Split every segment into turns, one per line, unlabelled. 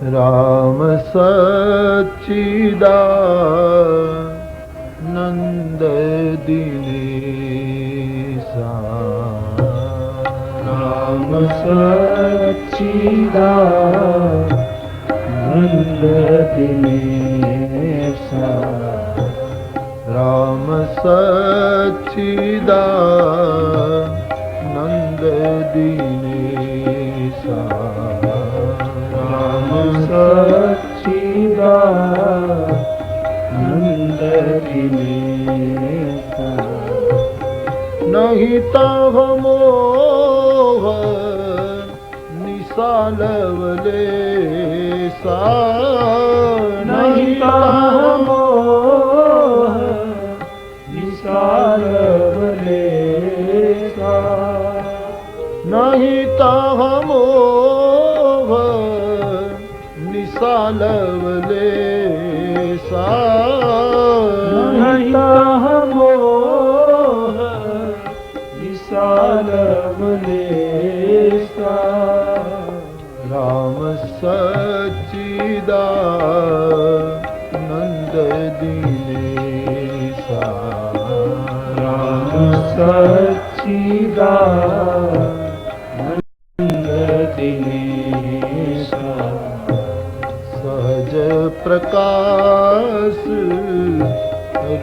राम सच्चिदानंद दिनेशा।
राम सच्चिदानंद दिनेशा।
राम सच्चिदानंद दिनेशा।
राम सच्चिदानंद दिनेशा।
नहीं तह मोह निसालवलेसा।
नहीं तह मोह निसालवलेसा।
नहीं तह मोह निसालवलेसा।
नहीं तह मोह निसालवलेसा।
राम सच्चिदानंद दिनेशा।
राम सच्चिदानंद दिनेशा।
सहज प्रकाश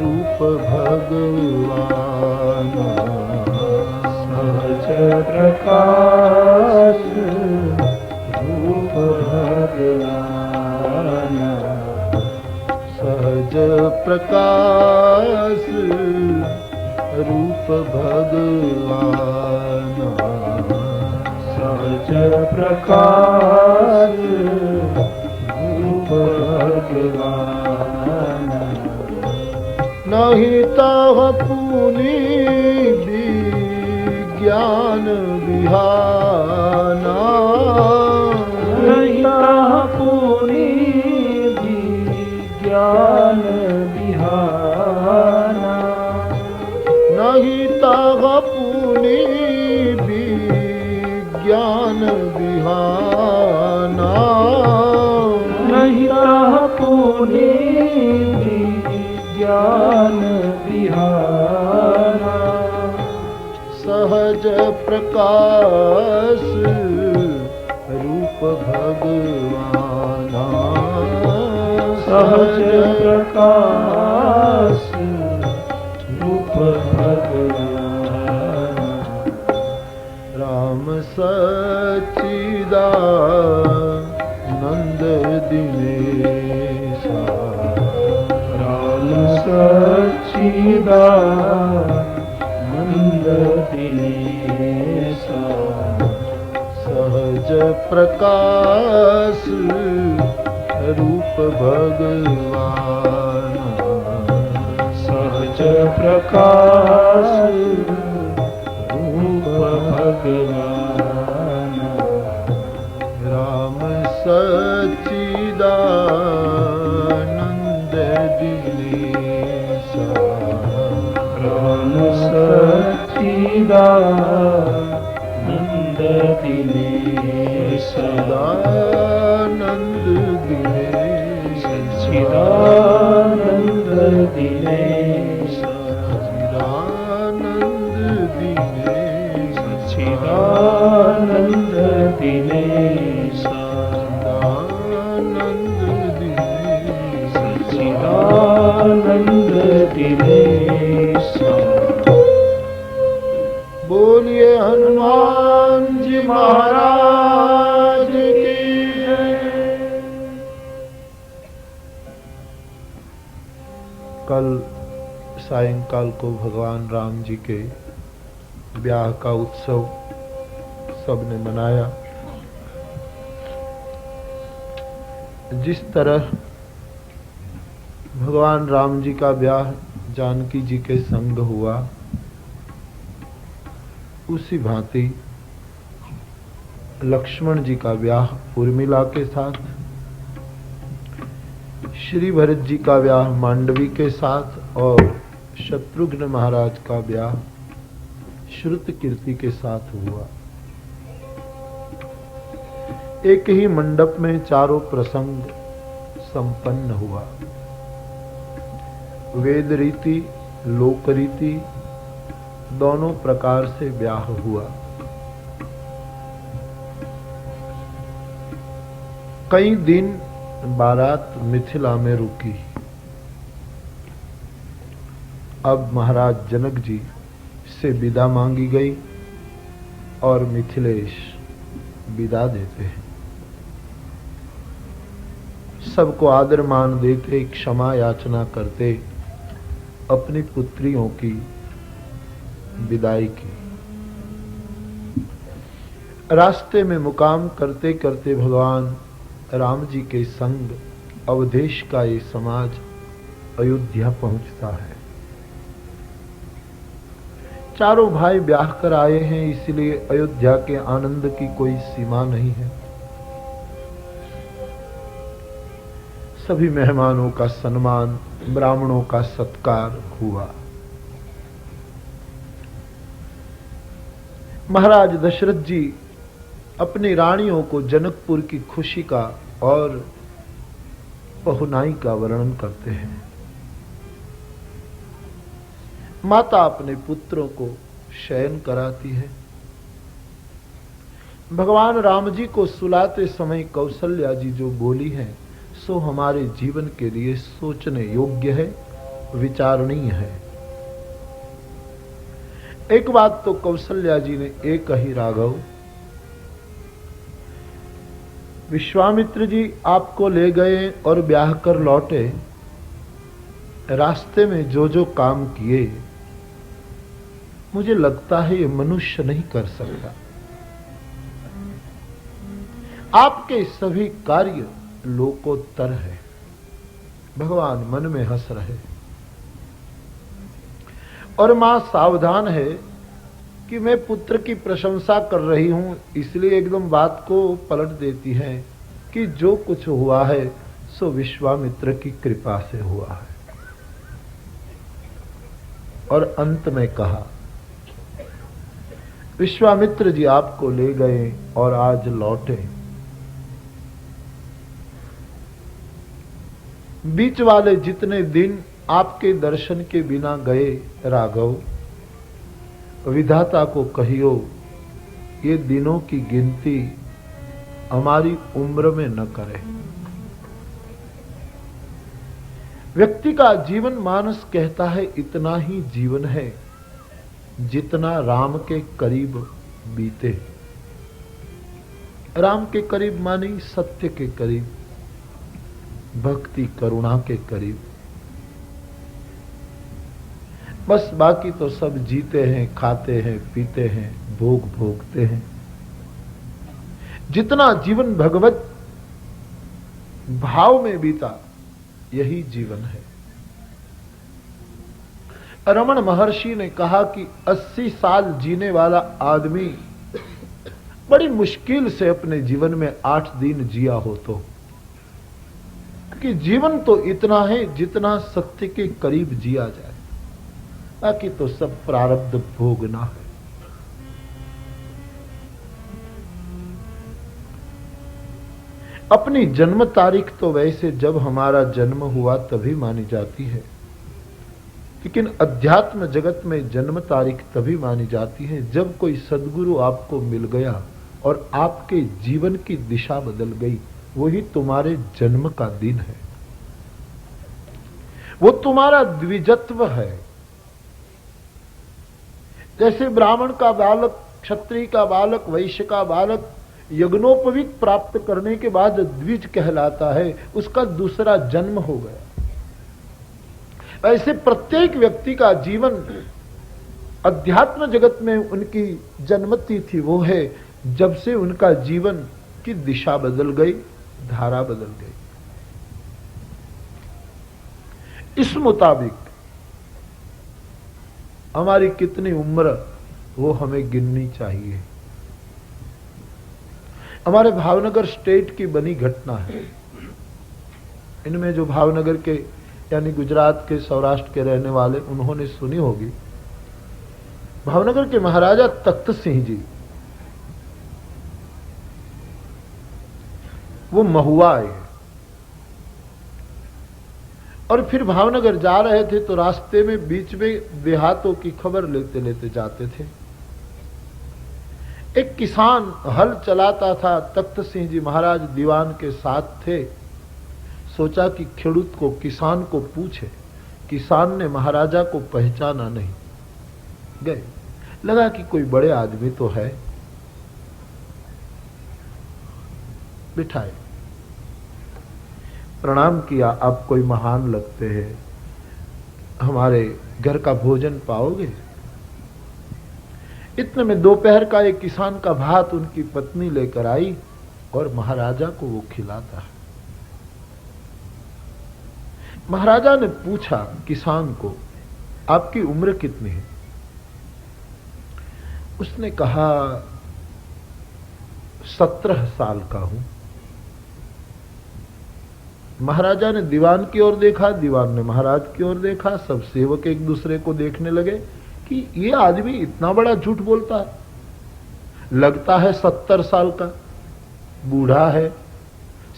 रूप भगवान।
सहज प्रकाश रूप भगवान।
सहज प्रकाश रूप भगवान।
सहज प्रकाश रूप भगवान।
नहीं तह पुनि विज्ञान विहाना।
नहीं तह पुनि विज्ञान विहाना।
नहीं तह पुनि विज्ञान विहाना।
नहीं तह पुनि विज्ञान विहाना।
सहज प्रकाश रूप भगवाना।
सहज प्रकाश रूप भगवान।
राम सच्चिदानंद दिनेशा।
राम सच्चिदानंद दिनेशा।
सहज प्रकाश रूप भगवान।
सहज प्रकाश रूप भगवान।
राम सच्चिदानंद दिनेशा।
राम सच्चिदानंद दिनेशा।
सच्चिदानंद दिनेशा।
सच्चिदानंद दिनेशा।
सच्चिदानंद
सच्चिदानंद
दिनेशा।
दिनेशा। सच्चिदानंद दिनेशा।
बोलिए हनुमान जी महाराज की जय। कल सायंकाल को भगवान राम जी के ब्याह का उत्सव सबने मनाया। जिस तरह भगवान राम जी का ब्याह जानकी जी के संग हुआ, उसी भांति लक्ष्मण जी का ब्याह उर्मिला के साथ, श्री भरत जी का ब्याह मांडवी के साथ और शत्रुघ्न महाराज का ब्याह श्रुतकीर्ति के साथ हुआ। एक ही मंडप में चारों प्रसंग संपन्न हुआ। वेद रीति, लोक रीति दोनों प्रकार से ब्याह हुआ। कई दिन बारात मिथिला में रुकी। अब महाराज जनक जी से विदा मांगी गई और मिथिलेश विदा देते हैं। सबको आदर मान देते, क्षमा याचना करते, अपनी पुत्रियों की विदाई की। रास्ते में मुकाम करते करते भगवान राम जी के संग अवधेश का ये समाज अयोध्या पहुंचता है। चारों भाई ब्याह कर आए हैं, इसलिए अयोध्या के आनंद की कोई सीमा नहीं है। सभी मेहमानों का सम्मान, ब्राह्मणों का सत्कार हुआ। महाराज दशरथ जी अपनी रानियों को जनकपुर की खुशी का और पहुनाई का वर्णन करते हैं। माता अपने पुत्रों को शयन कराती है। भगवान राम जी को सुलाते समय कौशल्या जी जो बोली है सो हमारे जीवन के लिए सोचने योग्य है, विचारणीय है। एक बात तो कौशल्या जी ने एक ही, राघव विश्वामित्र जी आपको ले गए और ब्याह कर लौटे, रास्ते में जो जो काम किए मुझे लगता है ये मनुष्य नहीं कर सकता। आपके सभी कार्य लोकोत्तर है। भगवान मन में हंस रहे और मां सावधान है कि मैं पुत्र की प्रशंसा कर रही हूं, इसलिए एकदम बात को पलट देती है कि जो कुछ हुआ है सो विश्वामित्र की कृपा से हुआ है। और अंत में कहा, विश्वामित्र जी आपको ले गए और आज लौटे। बीच वाले जितने दिन आपके दर्शन के बिना गए राघव, विधाता को कहियो ये दिनों की गिनती हमारी उम्र में न करे। व्यक्ति का जीवन मानस कहता है इतना ही जीवन है जितना राम के करीब बीते। राम के करीब मानी सत्य के करीब, भक्ति करुणा के करीब। बस बाकी तो सब जीते हैं, खाते हैं, पीते हैं, भोग भोगते हैं। जितना जीवन भगवत भाव में बीता यही जीवन है। रमण महर्षि ने कहा कि 80 साल जीने वाला आदमी बड़ी मुश्किल से अपने जीवन में 8 दिन जिया हो तो, कि जीवन तो इतना है जितना सत्य के करीब जिया जाए, बाकी तो सब प्रारब्ध भोगना है। अपनी जन्म तारीख तो वैसे जब हमारा जन्म हुआ तभी मानी जाती है, लेकिन अध्यात्म जगत में जन्म तारीख तभी मानी जाती है जब कोई सद्गुरु आपको मिल गया और आपके जीवन की दिशा बदल गई। वही तुम्हारे जन्म का दिन है, वो तुम्हारा द्विजत्व है। जैसे ब्राह्मण का बालक, क्षत्रिय का बालक, वैश्य का बालक यज्ञोपवीत प्राप्त करने के बाद द्विज कहलाता है, उसका दूसरा जन्म हो गया। ऐसे प्रत्येक व्यक्ति का जीवन अध्यात्म जगत में उनकी जन्मतिथि वो है जब से उनका जीवन की दिशा बदल गई, धारा बदल गई। इस मुताबिक हमारी कितनी उम्र वो हमें गिननी चाहिए। हमारे भावनगर स्टेट की बनी घटना है। इनमें जो भावनगर के यानी गुजरात के, सौराष्ट्र के रहने वाले, उन्होंने सुनी होगी। भावनगर के महाराजा तख्त सिंह जी वो महुआ है। और फिर भावनगर जा रहे थे तो रास्ते में बीच में देहातों की खबर लेते लेते जाते थे। एक किसान हल चलाता था, तख्त सिंह जी महाराज दीवान के साथ थे। सोचा कि खेडूत को, किसान को पूछे। किसान ने महाराजा को पहचाना नहीं। गए, लगा कि कोई बड़े आदमी तो है, बिठाए, प्रणाम किया। आप कोई महान लगते हैं, हमारे घर का भोजन पाओगे? इतने में दोपहर का एक किसान का भात उनकी पत्नी लेकर आई और महाराजा को वो खिलाता है। महाराजा ने पूछा किसान को, आपकी उम्र कितनी है? उसने कहा 17 साल का हूं। महाराजा ने दीवान की ओर देखा, दीवान ने महाराज की ओर देखा। सब सेवक एक दूसरे को देखने लगे कि ये आदमी इतना बड़ा झूठ बोलता है। लगता है 70 साल का, बूढ़ा है,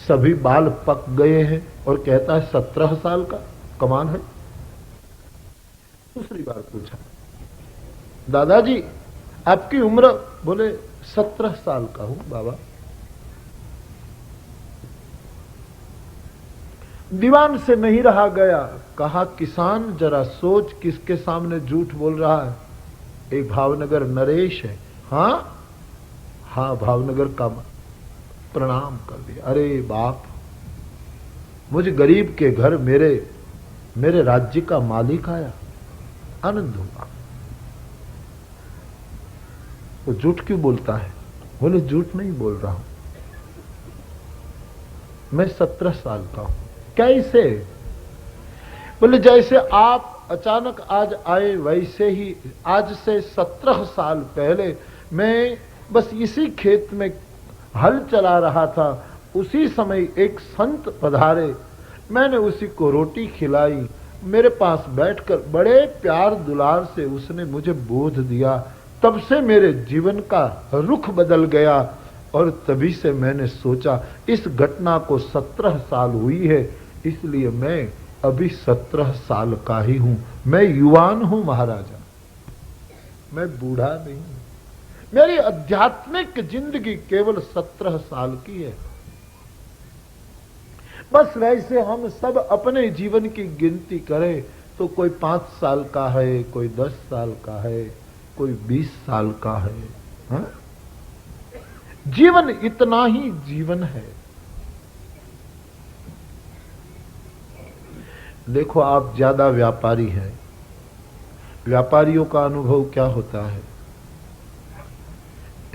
सभी बाल पक गए हैं और कहता है 17 साल का, कमाल है। दूसरी बार पूछा, दादाजी आपकी उम्र? बोले 17 साल का हूं बाबा। दीवान से नहीं रहा गया, कहा किसान जरा सोच किसके सामने झूठ बोल रहा है। एक भावनगर नरेश है। हाँ भावनगर का, प्रणाम कर दिया। अरे बाप, मुझे गरीब के घर मेरे राज्य का मालिक आया, आनंद हुआ। वो झूठ क्यों बोलता है? बोले झूठ नहीं बोल रहा हूं, मैं 17 साल का हूं। कैसे? बोले जैसे आप अचानक आज आए वैसे ही आज से 17 साल पहले मैं बस इसी खेत में हल चला रहा था। उसी समय एक संत पधारे, मैंने उसी को रोटी खिलाई। मेरे पास बैठकर बड़े प्यार दुलार से उसने मुझे बोध दिया। तब से मेरे जीवन का रुख बदल गया और तभी से मैंने सोचा इस घटना को 17 साल हुई है, इसलिए मैं अभी 17 साल का ही हूं। मैं युवान हूं महाराजा, मैं बूढ़ा नहीं हूं। मेरी आध्यात्मिक जिंदगी केवल 17 साल की है। बस वैसे हम सब अपने जीवन की गिनती करें तो कोई 5 साल का है, कोई 10 साल का है, कोई 20 साल का है। हा? जीवन इतना ही जीवन है। देखो आप ज्यादा व्यापारी हैं, व्यापारियों का अनुभव क्या होता है?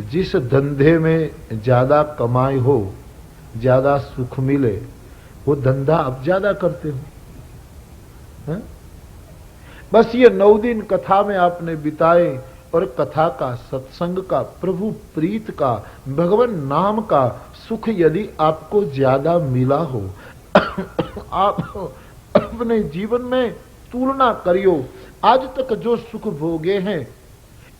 जिस धंधे में ज्यादा कमाई हो, ज्यादा सुख मिले, वो धंधा आप ज्यादा करते हो। है? बस ये 9 दिन कथा में आपने बिताए और कथा का, सत्संग का, प्रभु प्रीत का, भगवान नाम का सुख यदि आपको ज्यादा मिला हो, आप अपने जीवन में तुलना करियो। आज तक जो सुख भोगे हैं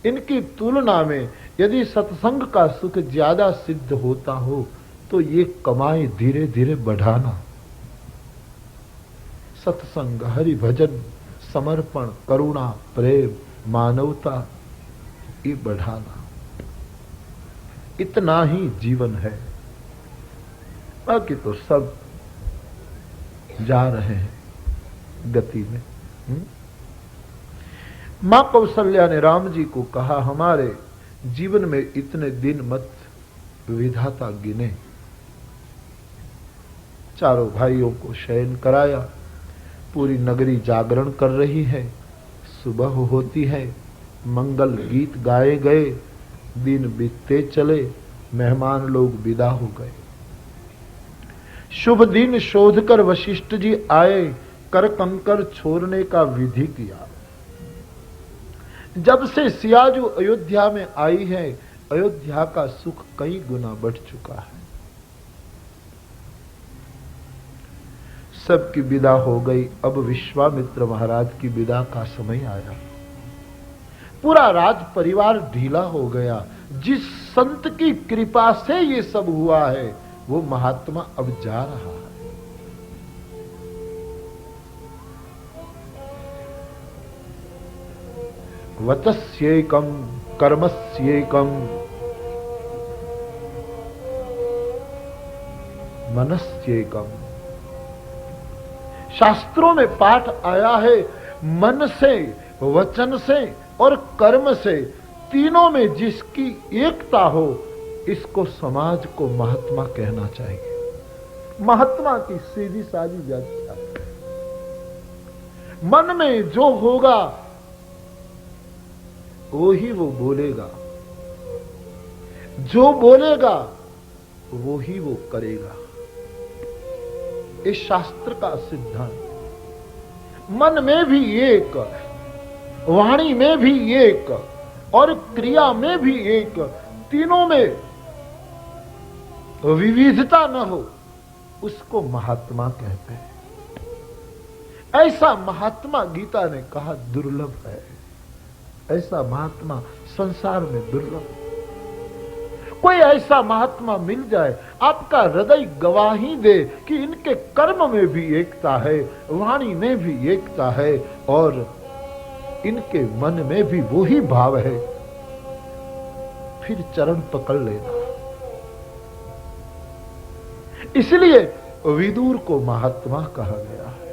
इनकी तुलना में यदि सत्संग का सुख ज्यादा सिद्ध होता हो तो ये कमाई धीरे धीरे बढ़ाना। सत्संग, हरि भजन, समर्पण, करुणा, प्रेम, मानवता, ये बढ़ाना, इतना ही जीवन है। बाकी तो सब जा रहे हैं गति में। मां कौशल्या ने राम जी को कहा, हमारे जीवन में इतने दिन मत विधाता गिने। चारों भाइयों को शयन कराया, पूरी नगरी जागरण कर रही है। सुबह होती है, मंगल गीत गाए गए, दिन बीतते चले, मेहमान लोग विदा हो गए। शुभ दिन शोध कर वशिष्ठ जी आए, कर कंकर छोड़ने का विधि किया। जब से सियाजू अयोध्या में आई है, अयोध्या का सुख कई गुना बढ़ चुका है। सबकी विदा हो गई, अब विश्वामित्र महाराज की विदा का समय आया। पूरा राज परिवार ढीला हो गया। जिस संत की कृपा से ये सब हुआ है वो महात्मा अब जा रहा है। वचस्येकम कर्मस्येकम मनस्येकम। शास्त्रों में पाठ आया है, मन से, वचन से और कर्म से, तीनों में जिसकी एकता हो, इसको समाज को महात्मा कहना चाहिए। महात्मा की सीधी सादी व्याख्या। मन में जो होगा वो ही वो बोलेगा, जो बोलेगा वो ही वो करेगा। इस शास्त्र का सिद्धांत। मन में भी एक, वाणी में भी एक और क्रिया में भी एक, तीनों में विविधता न हो, उसको महात्मा कहते हैं। ऐसा महात्मा गीता ने कहा दुर्लभ है। ऐसा महात्मा संसार में दुर्लभ। कोई ऐसा महात्मा मिल जाए, आपका हृदय गवाही दे कि इनके कर्म में भी एकता है, वाणी में भी एकता है और इनके मन में भी वही भाव है, फिर चरण पकड़ लेना। इसलिए विदुर को महात्मा कहा गया है।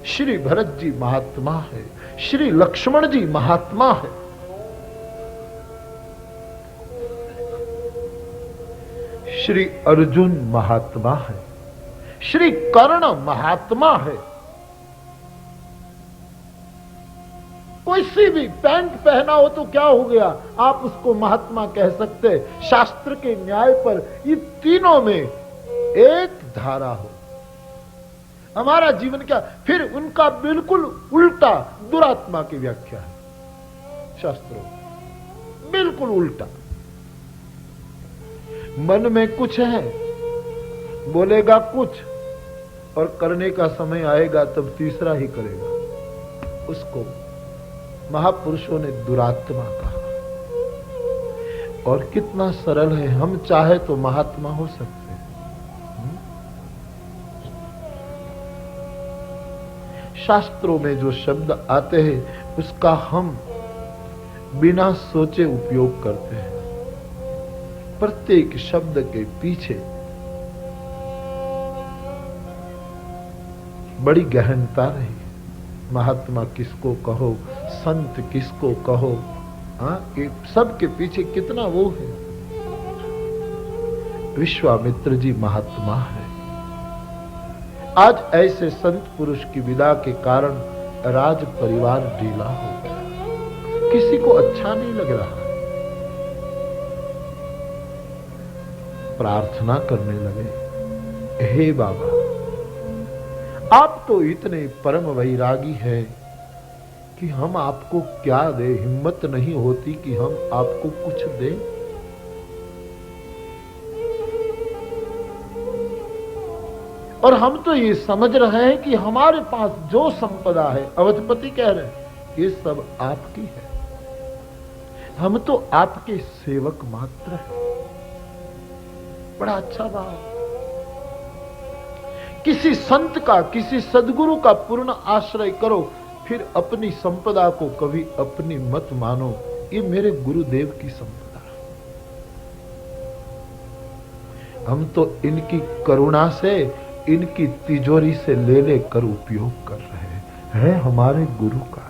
श्री भरत जी महात्मा है, श्री लक्ष्मण जी महात्मा है। श्री अर्जुन महात्मा है, श्री कर्ण महात्मा है। कोई सी भी पैंट पहना हो तो क्या हो गया, आप उसको महात्मा कह सकते। शास्त्र के न्याय पर ये तीनों में एक धारा हो, हमारा जीवन क्या। फिर उनका बिल्कुल उल्टा दुरात्मा की व्याख्या है शास्त्रों, बिल्कुल उल्टा। मन में कुछ है, बोलेगा कुछ और करने का समय आएगा तब तीसरा ही करेगा। उसको महापुरुषों ने दुरात्मा कहा। और कितना सरल है, हम चाहे तो महात्मा हो सकते हैं। शास्त्रों में जो शब्द आते हैं उसका हम बिना सोचे उपयोग करते हैं। प्रत्येक शब्द के पीछे बड़ी गहनता रही। महात्मा किसको कहो, संत किसको कहो, ये सब के पीछे कितना वो है। विश्वामित्र जी महात्मा है। आज ऐसे संत पुरुष की विदा के कारण राज परिवार ढीला हो गया, किसी को अच्छा नहीं लग रहा। प्रार्थना करने लगे, हे बाबा आप तो इतने परम वैरागी हैं कि हम आपको क्या दे, हिम्मत नहीं होती कि हम आपको कुछ दें। और हम तो ये समझ रहे हैं कि हमारे पास जो संपदा है, अवधपति कह रहे हैं, ये सब आपकी है, हम तो आपके सेवक मात्र हैं। बड़ा अच्छा भाव। किसी संत का, किसी सद्गुरु का पूर्ण आश्रय करो, फिर अपनी संपदा को कभी अपनी मत मानो। ये मेरे गुरुदेव की संपदा है। हम तो इनकी करुणा से, इनकी तिजोरी से ले लेकर उपयोग कर रहे हैं हमारे गुरु का।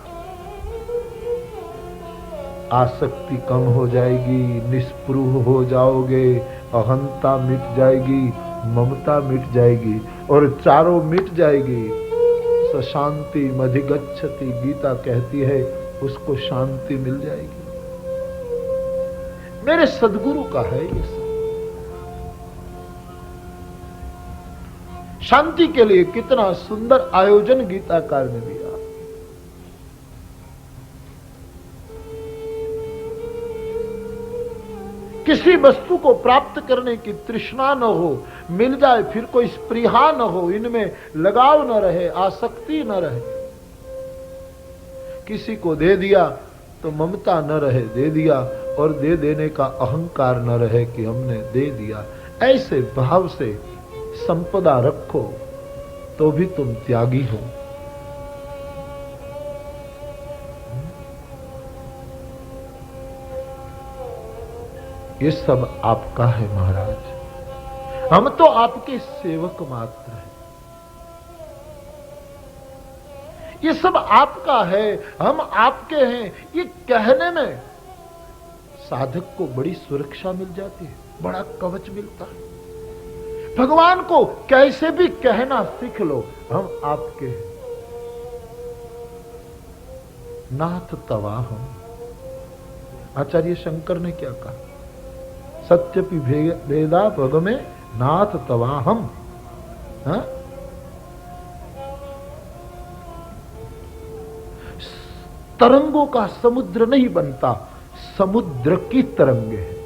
आसक्ति कम हो जाएगी, निस्पृह हो जाओगे, अहंता मिट जाएगी, ममता मिट जाएगी और चारों मिट जाएगी। शांति मधिगच्छति, गीता कहती है, उसको शांति मिल जाएगी। मेरे सद्गुरु का है ये सब। शांति के लिए कितना सुंदर आयोजन गीताकार ने दिया। किसी वस्तु को प्राप्त करने की तृष्णा न हो, मिल जाए फिर कोई स्पृहा न हो, इनमें लगाव न रहे, आसक्ति न रहे। किसी को दे दिया तो ममता न रहे, दे दिया, और दे देने का अहंकार न रहे कि हमने दे दिया। ऐसे भाव से संपदा रखो तो भी तुम त्यागी हो। ये सब आपका है महाराज, हम तो आपके सेवक मात्र हैं। ये सब आपका है, हम आपके हैं, ये कहने में साधक को बड़ी सुरक्षा मिल जाती है, बड़ा कवच मिलता है। भगवान को कैसे भी कहना सीख लो, हम आपके हैं। नाथ तवा हम। आचार्य शंकर ने क्या कहा? सत्यपि भेदा भग में नाथ तवा हम। हा? तरंगों का समुद्र नहीं बनता, समुद्र की तरंगे हैं।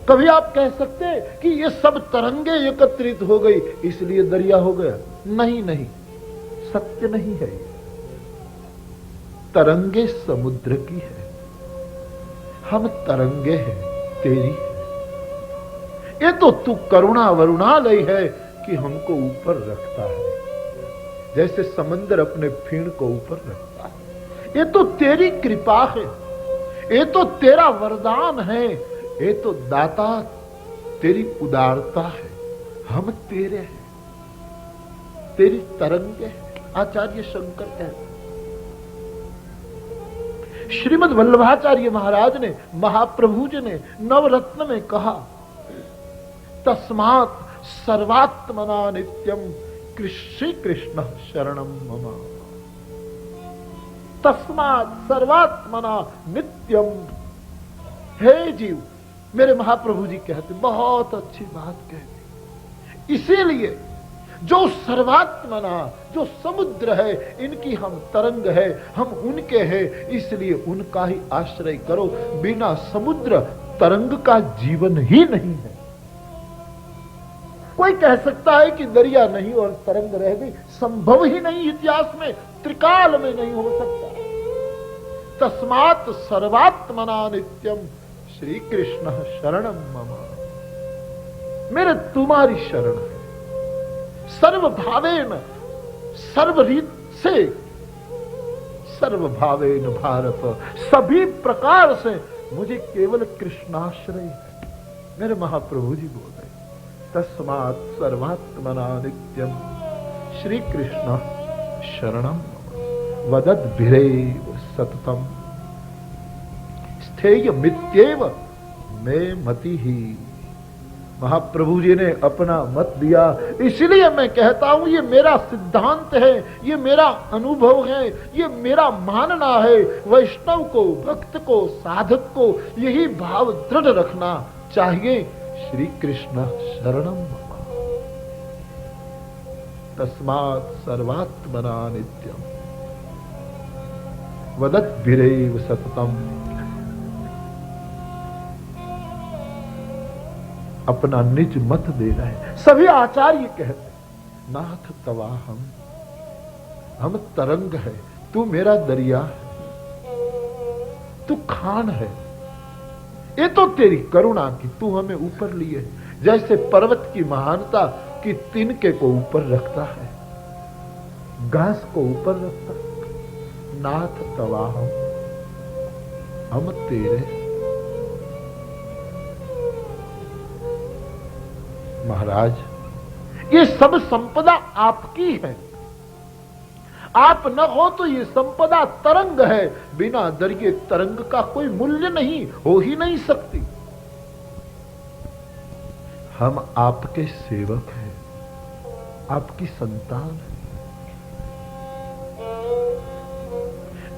कभी आप कह सकते हैं कि ये सब तरंगे एकत्रित हो गई इसलिए दरिया हो गया? नहीं नहीं, सत्य नहीं है ये। तरंगे समुद्र की है, हम तरंगे हैं तेरी। ये तो तू करुणा वरुणालय है कि हमको ऊपर रखता है, जैसे समंदर अपने फीण को ऊपर रखता है। ये तो तेरी कृपा है, ये तो तेरा वरदान है, ये तो दाता तेरी उदारता है। हम तेरे हैं, तेरी तरंगे हैं। आचार्य शंकर कहते। श्रीमद् वल्लभाचार्य महाराज ने, महाप्रभु जी ने नवरत्न में कहा, तस्मात् सर्वात्मना नित्यम श्री कृष्ण शरणम मम। तस्मात् सर्वात्मना नित्यम। हे जीव, मेरे महाप्रभु जी कहते, बहुत अच्छी बात कहते। इसीलिए जो सर्वात्मना, जो समुद्र है, इनकी हम तरंग है, हम उनके हैं, इसलिए उनका ही आश्रय करो। बिना समुद्र तरंग का जीवन ही नहीं है। कोई कह सकता है कि दरिया नहीं और तरंग रह गई, संभव ही नहीं, इतिहास में त्रिकाल में नहीं हो सकता। तस्मात् सर्वात्मना नित्यम श्री कृष्ण शरणम मम। मेरे तुम्हारी शरण है, सर्वभावेन, सर्वरीत से, सर्वभावेन भारत, सभी प्रकार से मुझे केवल कृष्णाश्रय है। मेरे महाप्रभु जी बोल रहे, तस्मात् सर्वात्मना नित्यम श्री कृष्ण शरणम वदद्भिरेव सततम स्थेय मित्येव में मति ही। महाप्रभु जी ने अपना मत दिया, इसलिए मैं कहता हूं ये मेरा सिद्धांत है, ये मेरा अनुभव है, ये मेरा मानना है। वैष्णव को, भक्त को, साधक को यही भाव दृढ़ रखना चाहिए। श्री कृष्ण शरणम मम। तस्मात् सर्वात्मना नित्यम वदद्भिरेव सततम। अपना निज मत दे रहे। सभी आचार्य कहते, नाथ तवा हम तरंग है, तू मेरा दरिया है, तू खान है। ये तो तेरी करुणा की तू हमें ऊपर लिए, जैसे पर्वत की महानता कि तिनके को ऊपर रखता है, घास को ऊपर रखता है। नाथ तवा हम तेरे। महाराज, ये सब संपदा आपकी है, आप न हो तो ये संपदा तरंग है। बिना दरिये तरंग का कोई मूल्य नहीं, हो ही नहीं सकती। हम आपके सेवक हैं, आपकी संतान है।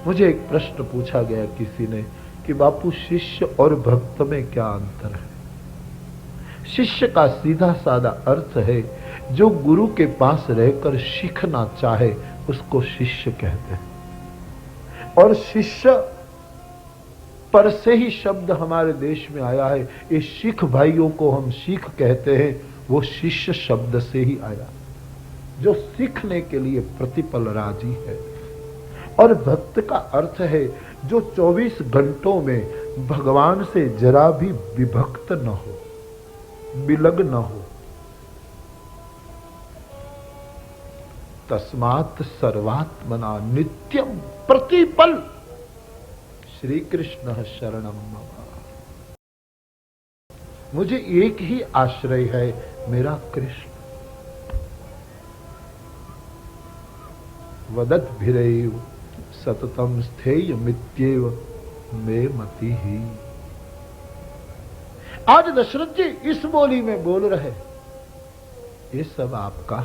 मुझे एक प्रश्न पूछा गया किसी ने कि बापू, शिष्य और भक्त में क्या अंतर है? शिष्य का सीधा साधा अर्थ है, जो गुरु के पास रहकर सीखना चाहे उसको शिष्य कहते हैं। और शिष्य पर से ही शब्द हमारे देश में आया है। ये सिख भाइयों को हम सिख कहते हैं, वो शिष्य शब्द से ही आया, जो सीखने के लिए प्रतिपल राजी है। और भक्त का अर्थ है जो 24 घंटों में भगवान से जरा भी विभक्त न हो, विलग न हो। तस्मात् सर्वात्मना नित्यम प्रतिपल श्री कृष्ण शरणम मम। मुझे एक ही आश्रय है, मेरा कृष्ण। वदत भिरेव सततम स्थेय मित्येव मे मति ही। आज दशरथ जी इस बोली में बोल रहे, ये सब आपका,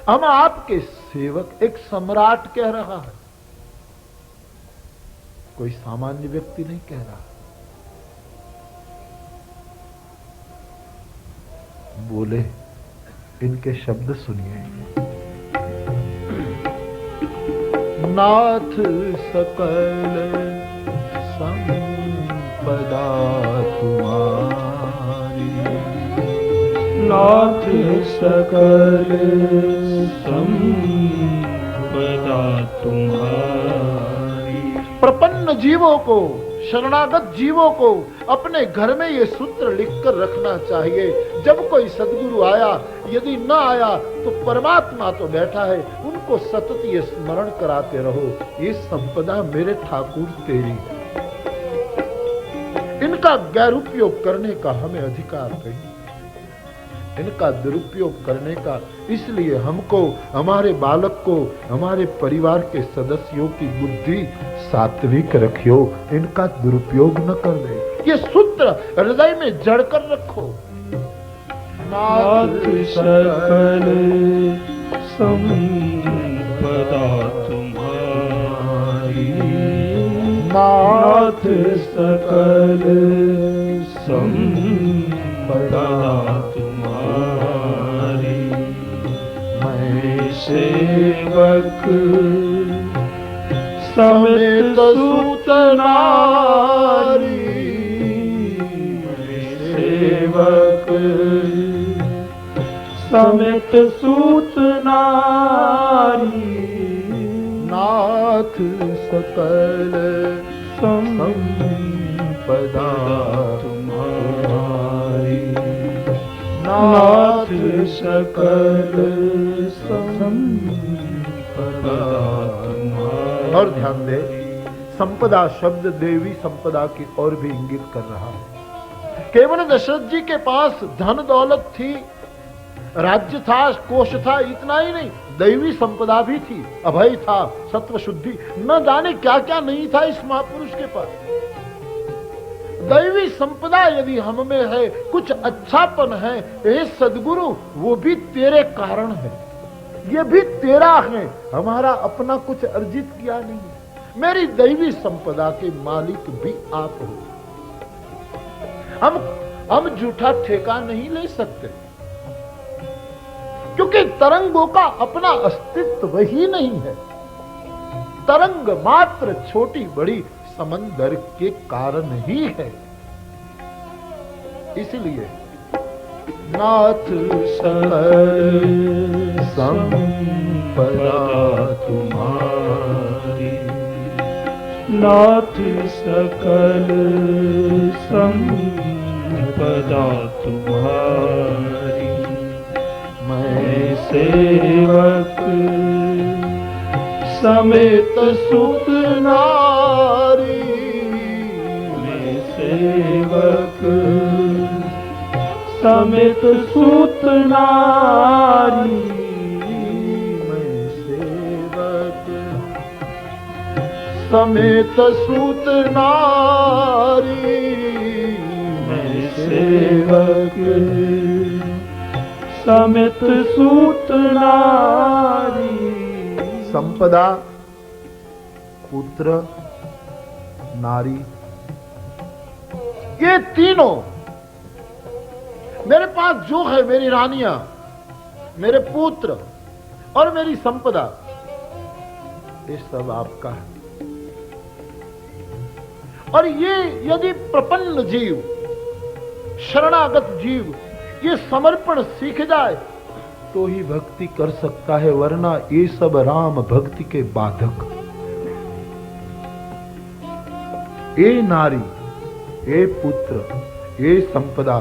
हम आपके सेवक। एक सम्राट कह रहा है, कोई सामान्य व्यक्ति नहीं कह रहा। बोले, इनके शब्द सुनिए। नाथ सकल संपदा तुम्हारी,
नाथ सकल संपदा तुम्हारी।
प्रपन्न जीवों को, शरणागत जीवों को अपने घर में ये सूत्र लिखकर रखना चाहिए। जब कोई सदगुरु आया, यदि न आया तो परमात्मा तो बैठा है, उनको सतत ये स्मरण कराते रहो, ये संपदा मेरे ठाकुर तेरी। इनका गैरुपयोग करने का हमें अधिकार नहीं, इनका दुरुपयोग करने का। इसलिए हमको, हमारे बालक को, हमारे परिवार के सदस्यों की बुद्धि सात्विक रखियो, इनका दुरुपयोग न कर दे। ये सूत्र हृदय में जड़कर रखो।
नाथ सकल संपदा तुम्हारी, नाथ सकल संपदा तुम्हारी। मैं सेवक समेत सूत नारी, सेवक समेत सूत नारी।
नाथ सकल संपदा
तुम्हारी, नाथ सकल संपदा तुम्हारी।
और ध्यान दे, संपदा शब्द देवी संपदा की ओर भी इंगित कर रहा है। केवल दशरथ जी के पास धन दौलत थी, राज्य था, कोष था, इतना ही नहीं, दैवी संपदा भी थी, अभय था, सत्व शुद्धि, न जाने क्या क्या नहीं था इस महापुरुष के पास। दैवी संपदा यदि हम में है, कुछ अच्छापन है, हे सदगुरु, वो भी तेरे कारण है, ये भी तेरा है, हमारा अपना कुछ अर्जित किया नहीं है। मेरी दैवी संपदा के मालिक भी आप हो। हम झूठा ठेका नहीं ले सकते, क्योंकि तरंगों का अपना अस्तित्व ही नहीं है। तरंग मात्र छोटी बड़ी समंदर के कारण ही है। इसलिए नाथ सकल संपदा तुम्हारी,
नाथ सकल संपदा तुम्हारी। मैं सेवक समेत सुत नारी, मैं सेवक समेत सुत नारी।
मैं सेवक समेत सूत नारी,
मैं सेवक समेत सूत नारी।
संपदा, पुत्र, नारी, ये तीनों मेरे पास जो है, मेरी रानियां, मेरे पुत्र और मेरी संपदा, ये सब आपका है। और ये यदि प्रपन्न जीव, शरणागत जीव ये समर्पण सीख जाए तो ही भक्ति कर सकता है, वरना ये सब राम भक्ति के बाधक। ए नारी, ए पुत्र, ए संपदा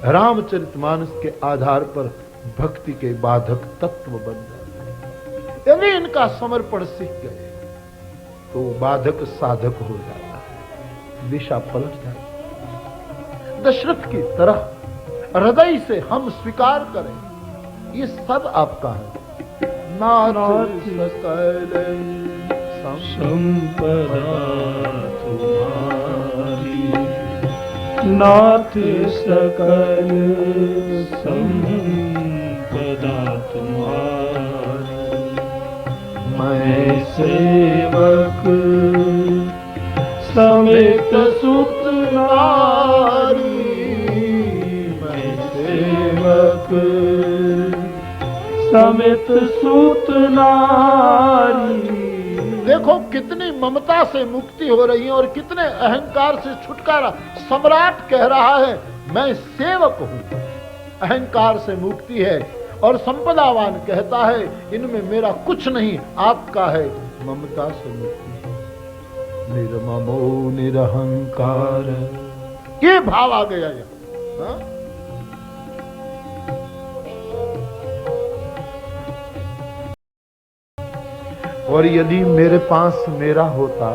रामचरितमानस के आधार पर भक्ति के बाधक तत्व बन जाते। यदि इनका समर्पण सीख गए तो बाधक साधक हो जाता है, दिशा पलट जाती। दशरथ की तरह हृदय से हम स्वीकार करें ये सब आपका है। नाथ सकल
संपदा तुम्हारी, नाथ सकल संपदा तुम्हारी, मैं सेवक समेत सुत नारी, मैं सेवक समेत सुत नारी।
देखो कितनी ममता से मुक्ति हो रही है और कितने अहंकार से छुटकारा। सम्राट कह रहा है मैं सेवक हूं, अहंकार से मुक्ति है। और संपदावान कहता है इनमें मेरा कुछ नहीं, आपका है, ममता से मुक्ति। निर्ममो निरहंकार, ये भाव आ गया यहाँ। और यदि मेरे पास मेरा होता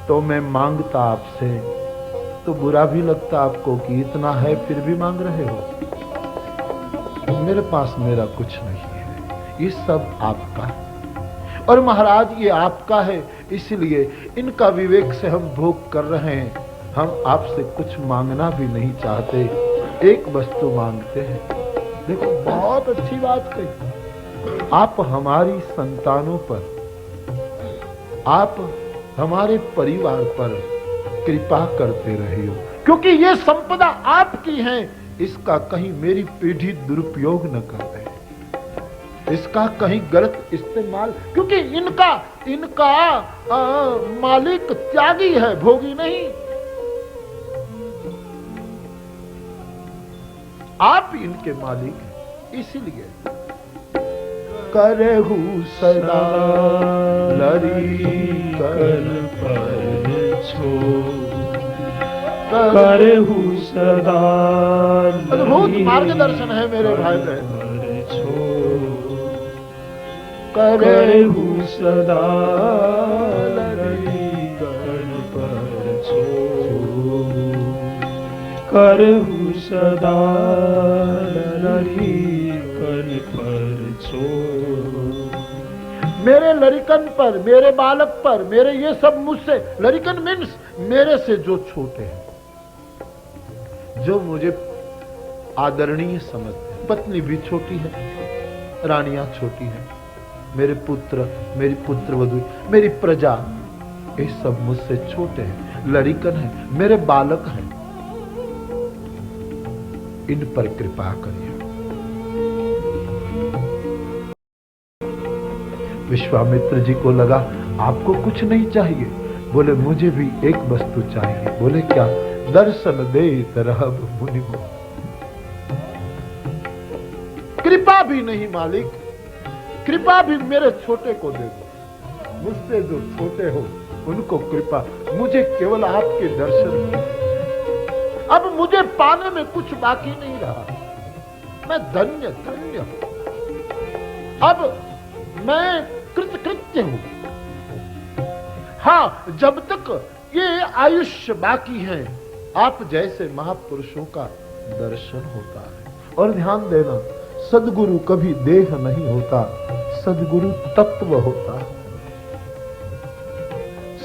तो मैं मांगता आपसे, तो बुरा भी लगता आपको कि इतना है फिर भी मांग रहे हो। मेरे पास मेरा कुछ नहीं है, ये सब आपका है। और महाराज ये आपका है, इसलिए इनका विवेक से हम भोग कर रहे हैं। हम आपसे कुछ मांगना भी नहीं चाहते, एक वस्तु मांगते हैं। देखो बहुत अच्छी बात कही। आप हमारी संतानों पर, आप हमारे परिवार पर कृपा करते रहे हो, क्योंकि ये संपदा आपकी है। इसका कहीं मेरी पीढ़ी दुरुपयोग न कर दे, इसका कहीं गलत इस्तेमाल, क्योंकि इनका मालिक त्यागी है, भोगी नहीं। आप इनके मालिक हैं, इसीलिए करहु सदा लरिकन पर
छो, करहु सदा
अद्भुत मार्गदर्शन है मेरे भाई बहन।
करहु सदा लरिकन पर छो, करहु सदा लरिकन पर छो।
मेरे लड़िकन पर, मेरे बालक पर, मेरे ये सब मुझसे, लड़िकन मीन्स मेरे से जो छोटे हैं, जो मुझे आदरणीय समझते हैं। पत्नी भी छोटी है, रानियां छोटी हैं, मेरे पुत्र, मेरी पुत्रवधू, मेरी प्रजा, ये सब मुझसे छोटे हैं, लड़िकन हैं, मेरे बालक हैं। इन पर कृपा करिए। विश्वामित्र जी को लगा आपको कुछ नहीं चाहिए। बोले मुझे भी एक वस्तु चाहिए। बोले क्या? दर्शन दे तरहब मुनि को। कृपा भी नहीं मालिक, कृपा भी मेरे छोटे को दे दो। मुझसे जो छोटे हो उनको कृपा, मुझे केवल आपके दर्शन। अब मुझे पाने में कुछ बाकी नहीं रहा, मैं धन्य धन्य हूं। अब मैं कृतकृत्य हूं। हाँ, जब तक ये आयुष्य बाकी है आप जैसे महापुरुषों का दर्शन होता है। और ध्यान देना, सद्गुरु कभी देह नहीं होता, सद्गुरु तत्व होता है।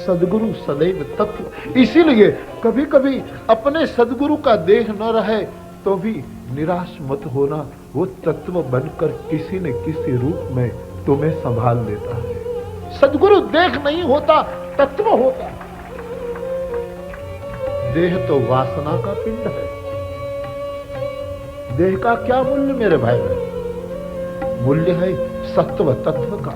सद्गुरु सदैव तत्व। इसीलिए कभी कभी अपने सद्गुरु का देह न रहे तो भी निराश मत होना, वो तत्व बनकर किसी न किसी रूप में तुम्हें संभाल लेता है। सद्गुरु देह नहीं होता, तत्व होता है। देह तो वासना का पिंड है। देह का क्या मूल्य मेरे भाई बहन? मूल्य है सत्व तत्व का,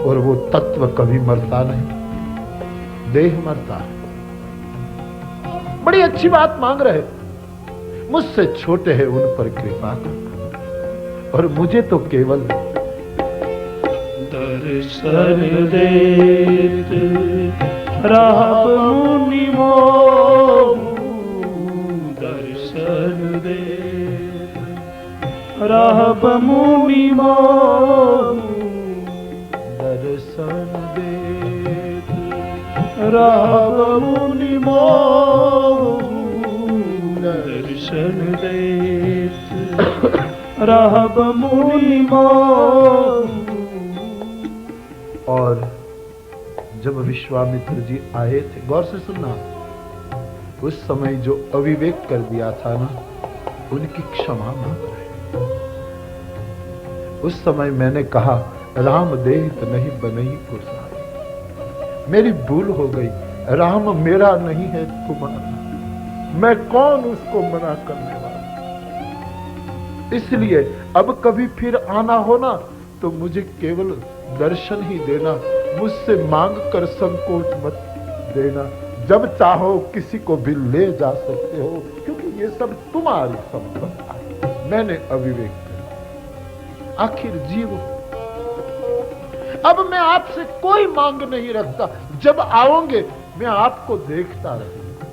और वो तत्व कभी मरता नहीं, देह मरता है। बड़ी अच्छी बात मांग रहे, मुझसे छोटे हैं उन पर कृपा कर, और मुझे तो केवल
दर्शन देत रहब मुनि मोहु दर्शन देत रहब मुनि मोहु
दर्शन देत
रहब मुनि मोहु दर्शन देत रहब मुनि मोहु।
और जब विश्वामित्र जी आए थे, गौर से सुनना, उस समय जो अविवेक कर दिया था ना, उनकी क्षमा मांग रहे। उस समय मैंने कहा राम देत नहीं बनई पुरसाई, मेरी भूल हो गई। राम मेरा नहीं है तुम्हारा, मैं कौन उसको मना करने वाला। इसलिए अब कभी फिर आना हो ना तो मुझे केवल दर्शन ही देना, मुझसे मांग कर संकोच मत देना। जब चाहो किसी को भी ले जा सकते हो, क्योंकि ये सब तुम्हारी संपत्ति है। मैंने अविवेक कर, आखिर जीव। अब मैं आपसे कोई मांग नहीं रखता, जब आओगे मैं आपको देखता रहूंगा।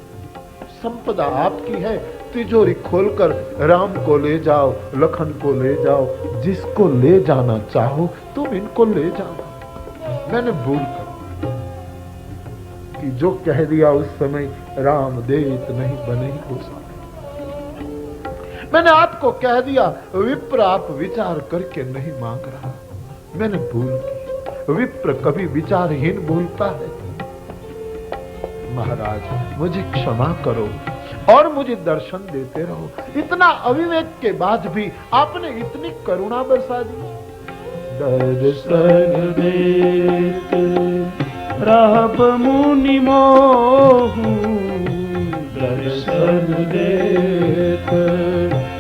संपदा आपकी है, तिजोरी खोलकर राम को ले जाओ, लखन को ले जाओ, जिसको ले जाना चाहो तुम इनको ले जाओ। मैंने भूल कर कि जो कह दिया उस समय राम देत नहीं बने पुरसाई, मैंने आपको कह दिया विप्र आप विचार करके नहीं मांग रहा। मैंने भूल की। विप्र कभी विचारहीन भूलता है। महाराज मुझे क्षमा करो और मुझे दर्शन देते रहो। इतना अविवेक के बाद भी आपने इतनी करुणा बरसा दी।
दर्शन देत रहब मुनि मोहु दर्शन देत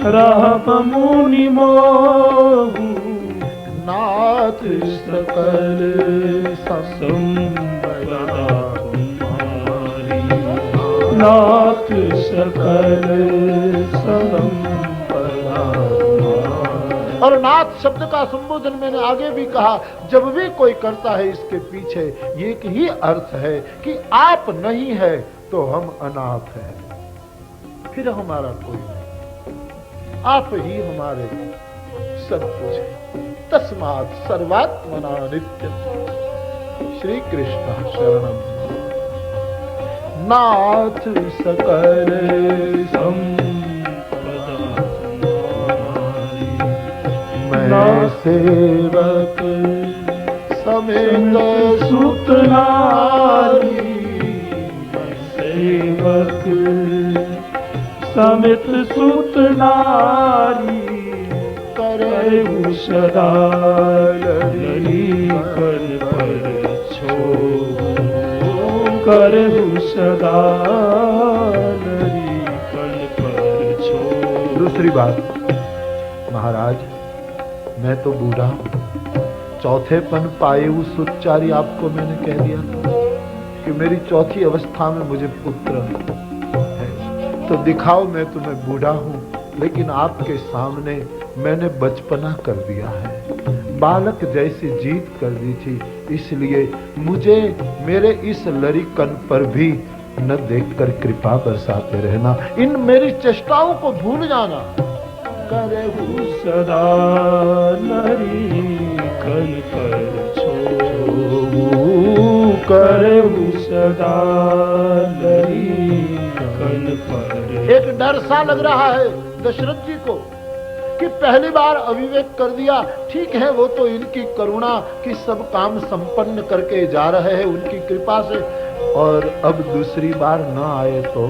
रहब मुनि मोहु
नाथ सकल
संपदा तुम्हारी नाथ सकल संपदा तुम्हारी।
और नाथ शब्द का संबोधन मैंने आगे भी कहा, जब भी कोई करता है इसके पीछे एक ही अर्थ है कि आप नहीं है तो हम अनाथ हैं, फिर हमारा कोई नहीं, आप ही हमारे सब कुछ है। तस्मात् सर्वात्मना नित्यम श्री कृष्ण शरणम नाथ सकल
संपदा तुम्हारी।
मैं सेवक समेत सुत नारी,
सेवक समित सुत नारी करहु सदा ललिकन पर छोहु करहु सदा ललिकन पर छोहु।
दूसरी बात महाराज, मैं तो बूढ़ा हूं, चौथेपन पाए उस सुचारी आपको मैंने कह दिया था कि मेरी चौथी अवस्था में मुझे पुत्र है, तो दिखाओ मैं तुम्हें बूढ़ा हूं, लेकिन आपके सामने मैंने बचपना कर दिया है, बालक जैसी जीत कर दी थी। इसलिए मुझे मेरे इस लरीकन पर भी न देखकर कृपा बरसाते रहना, इन मेरी चेष्टाओं को भूल जाना।
करहु सदा ललिकन पर छोहु करहु सदा ललिकन पर।
एक डर सा लग रहा है दशरथ जी को कि पहली बार अविवेक कर दिया, ठीक है वो तो इनकी करुणा कि सब काम संपन्न करके जा रहे हैं उनकी कृपा से, और अब दूसरी बार न आए तो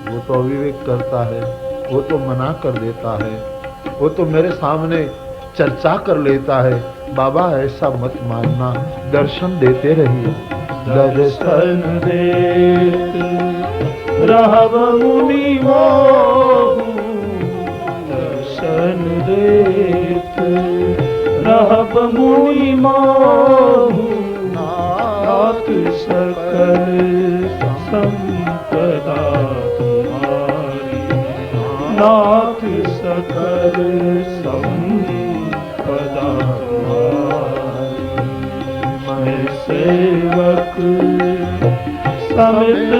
वो तो अविवेक करता है, वो तो मना कर देता है, वो तो मेरे सामने चर्चा कर लेता है। बाबा ऐसा मत मानना, दर्शन देते रहिए।
दर्शन देत रहब मुनि मोहु दर्शन देत रहब मुनि मोहु नाथ सकल संपदा तुम्हारी नाथ सकल संपदा तुम्हारी। समित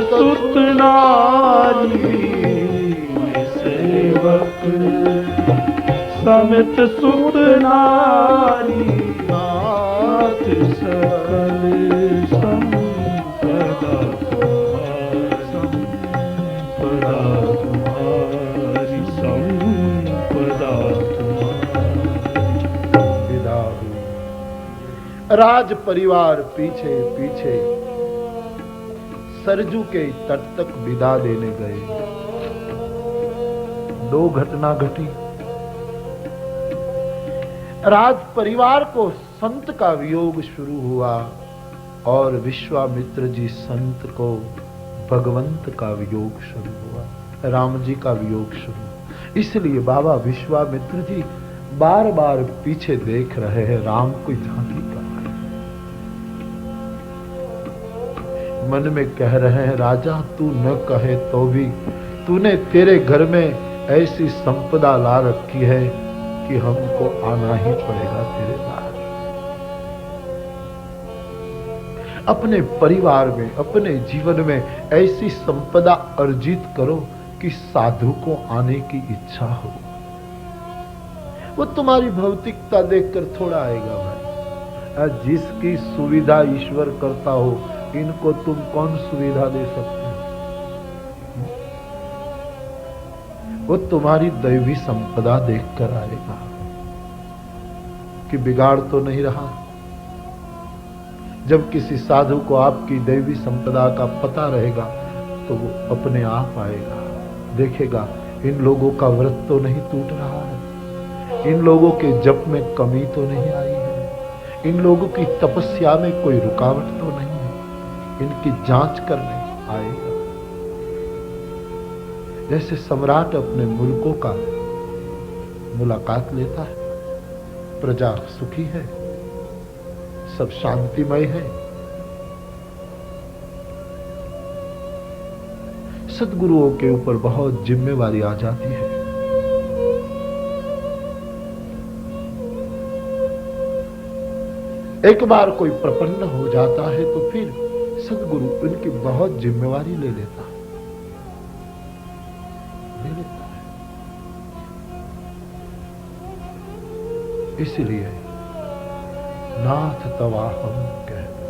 सुत नारी सेवक, समित सुत नारी नाथ सकल संपदा तुम्हारी, संपदा तुम्हारी।
विदा हुई। राज परिवार पीछे पीछे सरजू के तट तक विदा देने गए। दो घटना घटी। राज परिवार को संत का वियोग शुरू हुआ और विश्वामित्र जी संत को भगवंत का वियोग शुरू हुआ, राम जी का वियोग शुरू। इसलिए बाबा विश्वामित्र जी बार बार पीछे देख रहे हैं, राम कोई झांकी कर रहे हैं। मन में कह रहे हैं, राजा तू न कहे तो भी तूने तेरे घर में ऐसी संपदा ला रखी है कि हमको आना ही पड़ेगा तेरे द्वार। अपने परिवार में, अपने जीवन में ऐसी संपदा अर्जित करो कि साधु को आने की इच्छा हो। वो तुम्हारी भौतिकता देखकर थोड़ा आएगा भाई। जिसकी सुविधा ईश्वर करता हो, इनको तुम कौन सुविधा दे सकते हो? वो तुम्हारी दैवी संपदा देखकर आएगा कि बिगाड़ तो नहीं रहा। जब किसी साधु को आपकी दैवी संपदा का पता रहेगा तो वो अपने आप आएगा, देखेगा इन लोगों का व्रत तो नहीं टूट रहा है, इन लोगों के जप में कमी तो नहीं आई है, इन लोगों की तपस्या में कोई रुकावट तो नहीं है, इनकी जांच करने आएगा। जैसे सम्राट अपने मुल्कों का मुलाकात लेता है, प्रजा सुखी है, सब शांतिमय है। सद्गुरुओं के ऊपर बहुत जिम्मेवारी आ जाती है। एक बार कोई प्रपन्न हो जाता है तो फिर सद्गुरु उनकी बहुत जिम्मेवारी ले लेता है। इसलिए नाथ तवा हम कहते,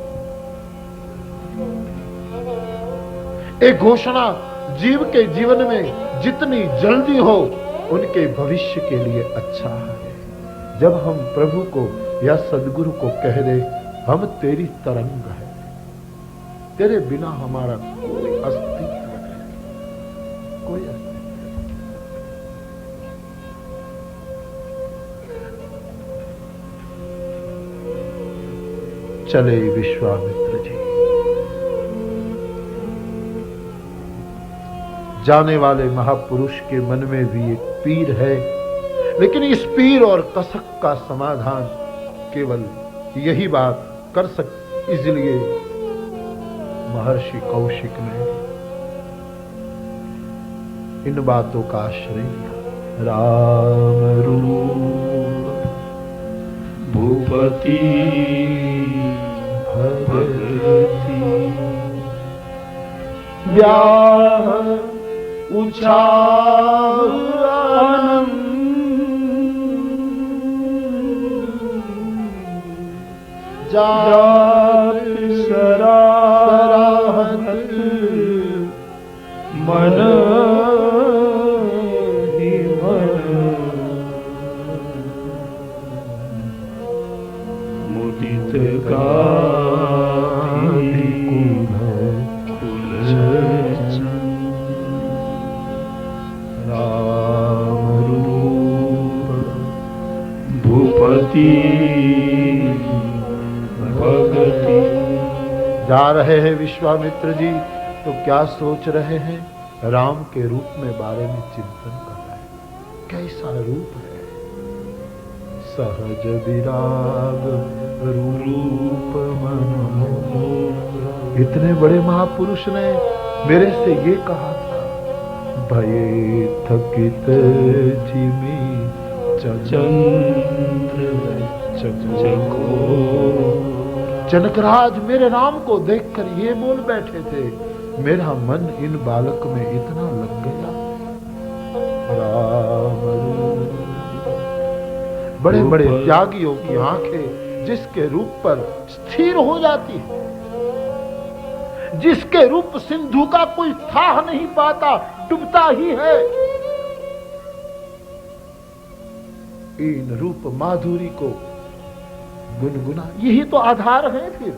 एक घोषणा जीव के जीवन में जितनी जल्दी हो उनके भविष्य के लिए अच्छा है। जब हम प्रभु को या सद्गुरु को कह दे, हम तेरी तरंग है, तेरे बिना हमारा कोई अस्तित्व नहीं, कोई अस्तित्व। चले विश्वामित्र जी। जाने वाले महापुरुष के मन में भी एक पीर है, लेकिन इस पीर और कसक का समाधान केवल यही बात कर सकती। इसलिए महर्षि कौशिक ने इन बातों का आश्रय लिया। राम रूप
भूपति भगति व्याह उछालन जात सराहत मन ही मन मुदित गाधी कुल राम रूप भूपति भगति।
जा रहे हैं विश्वामित्र जी तो क्या सोच रहे हैं? राम के रूप में बारे में चिंतन कर रहे हैं। कैसा रूप है, सहज विराग रूप मनोहर। इतने बड़े महापुरुष ने मेरे से ये कहा था, भये थकित जिमी चंद्र चकोरा जनकराज मेरे राम को देखकर ये बोल बैठे थे, मेरा मन इन बालक में इतना लग गया। राम रूप। बड़े बड़े त्यागियों की आंखें जिसके रूप पर स्थिर हो जाती है, जिसके रूप सिंधु का कोई था नहीं पाता, डूबता ही है, इन रूप माधुरी को गुनगुना, यही तो आधार है। फिर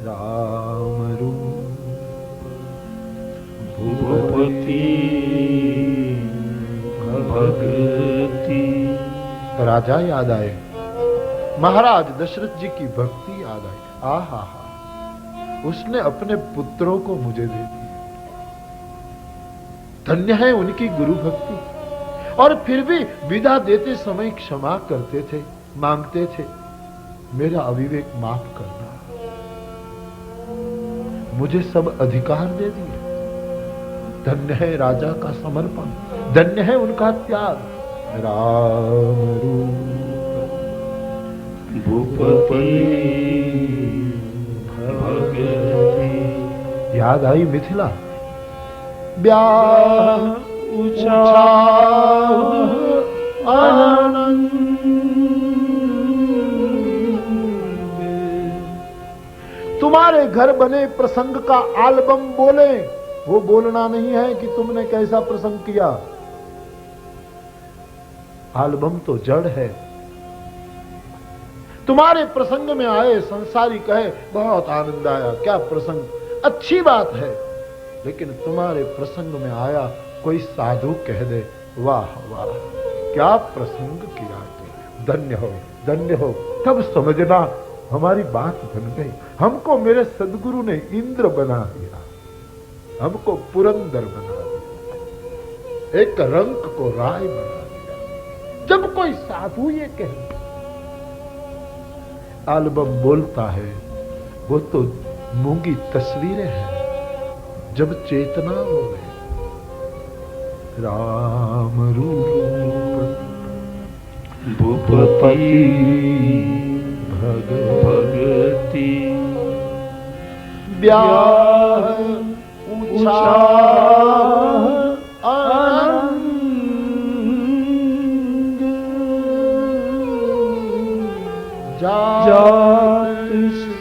राम रूप
भूपति भगति।
राजा याद आए, महाराज दशरथ जी की भक्ति याद आई। आहा, उसने अपने पुत्रों को मुझे दे दिए, धन्य है उनकी गुरु भक्ति। और फिर भी विदा देते समय क्षमा करते थे, मांगते थे, मेरा अविवेक माफ करना, मुझे सब अधिकार दे दिए। धन्य है राजा का समर्पण, धन्य है उनका त्याग। राम रूप
भूपति भगति।
याद आई मिथिला, ब्याह ऊंचा आनंद। तुम्हारे घर बने प्रसंग का एल्बम बोले, वो बोलना नहीं है कि तुमने कैसा प्रसंग किया। एल्बम तो जड़ है। तुम्हारे प्रसंग में आए संसारी कहे बहुत आनंद आया, क्या प्रसंग, अच्छी बात है। लेकिन तुम्हारे प्रसंग में आया कोई साधु कह दे, वाह वाह क्या प्रसंग किया, धन्य हो धन्य हो, तब समझना हमारी बात बन गई। हमको मेरे सदगुरु ने इंद्र बना दिया, हमको पुरंदर बना दिया, एक रंक को राय बना दिया। जब कोई साधु ये कहे, एल्बम बोलता है, वो तो मूंगी तस्वीरें हैं, जब चेतना बोले। राम रूप
भूपति भगति।
ब्याह ऊंचा आनंद। जात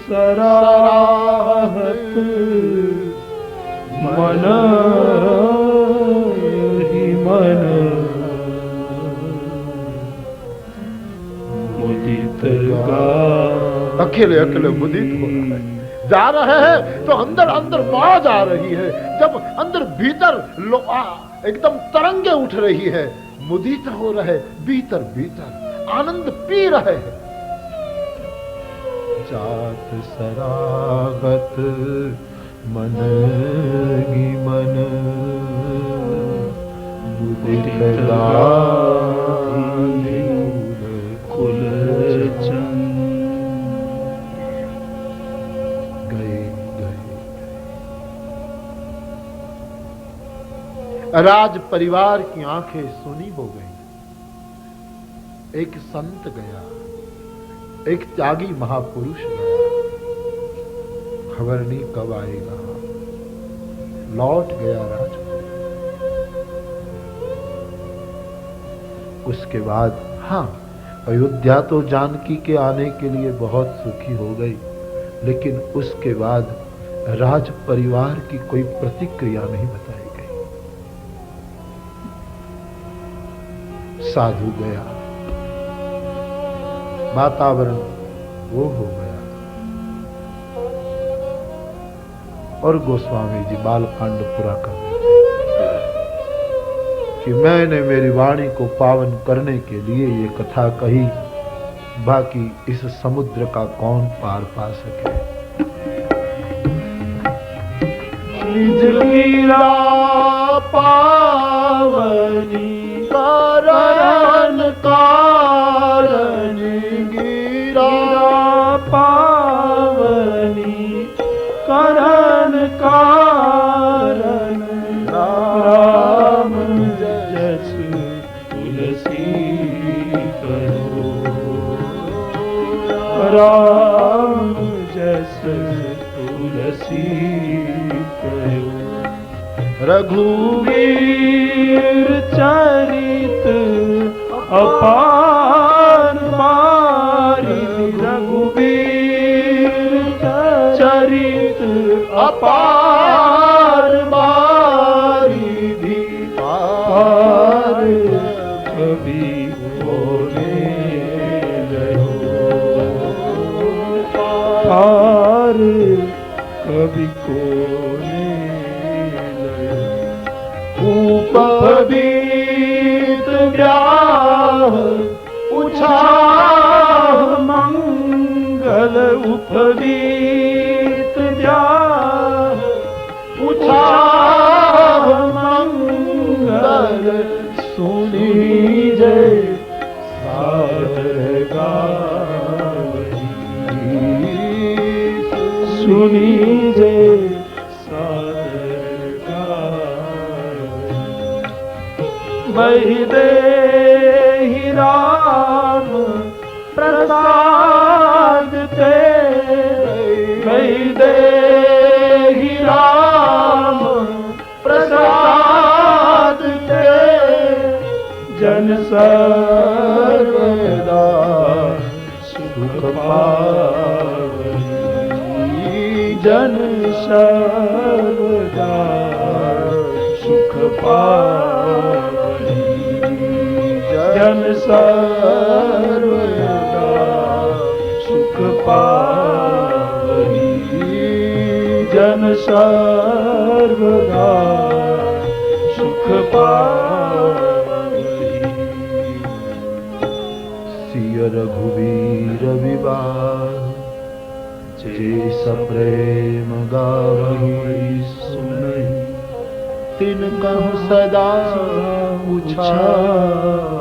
सराहत
मन ही मन मुदित गा।
अकेले अकेले मुदित हो रहा है, जा रहे हैं तो अंदर अंदर मौज आ रही है, जब अंदर भीतर एकदम तरंगे उठ रही है, मुदित हो रहे, भीतर भीतर आनंद पी रहे हैं। जात सरागत मन ही मन मुदित कुल
चंद।
गए। राज परिवार की आंखें सुनी हो गई। एक संत गया, एक त्यागी महापुरुष गया, खबर नहीं कब आएगा, लौट गया राज। उसके बाद हाँ, अयोध्या तो जानकी के आने के लिए बहुत सुखी हो गई, लेकिन उसके बाद राज परिवार की कोई प्रतिक्रिया नहीं बताई गई। साधु गया, वातावरण वो हो गया, और गोस्वामी जी बालकांड पूरा कर कि मैंने मेरी वाणी को पावन करने के लिए ये कथा कही, बाकी इस समुद्र का कौन पार पा सके। निज लीला पावनी कारण कारण गिरा
पावनी करण कारण राम जस तुलसी करो। राम जैसे तुलसी कयो। रघुवीर चरित अपार बारी। रघुवीर चरित अपार बारी भी पार कभी होने पार कभी कोने उपबीत व्याह उछाह मंगल। उपबीत व्याह उछाह मंगल। सुनी जय सादर गावही। सुनी जय सादर गावही। वही देहि राम प्रसाद ते। वही देहि राम प्रसाद ते। जन सर्वदा सुख पावई। जन सर्वदा सुख पावई। जन सर्वदा सुख पावई। जन सर्वदा सुख पावई।
सिय रघुवीर विवाह जे सप्रेम गावही। सुनहि तिन कहु सदा उछाह।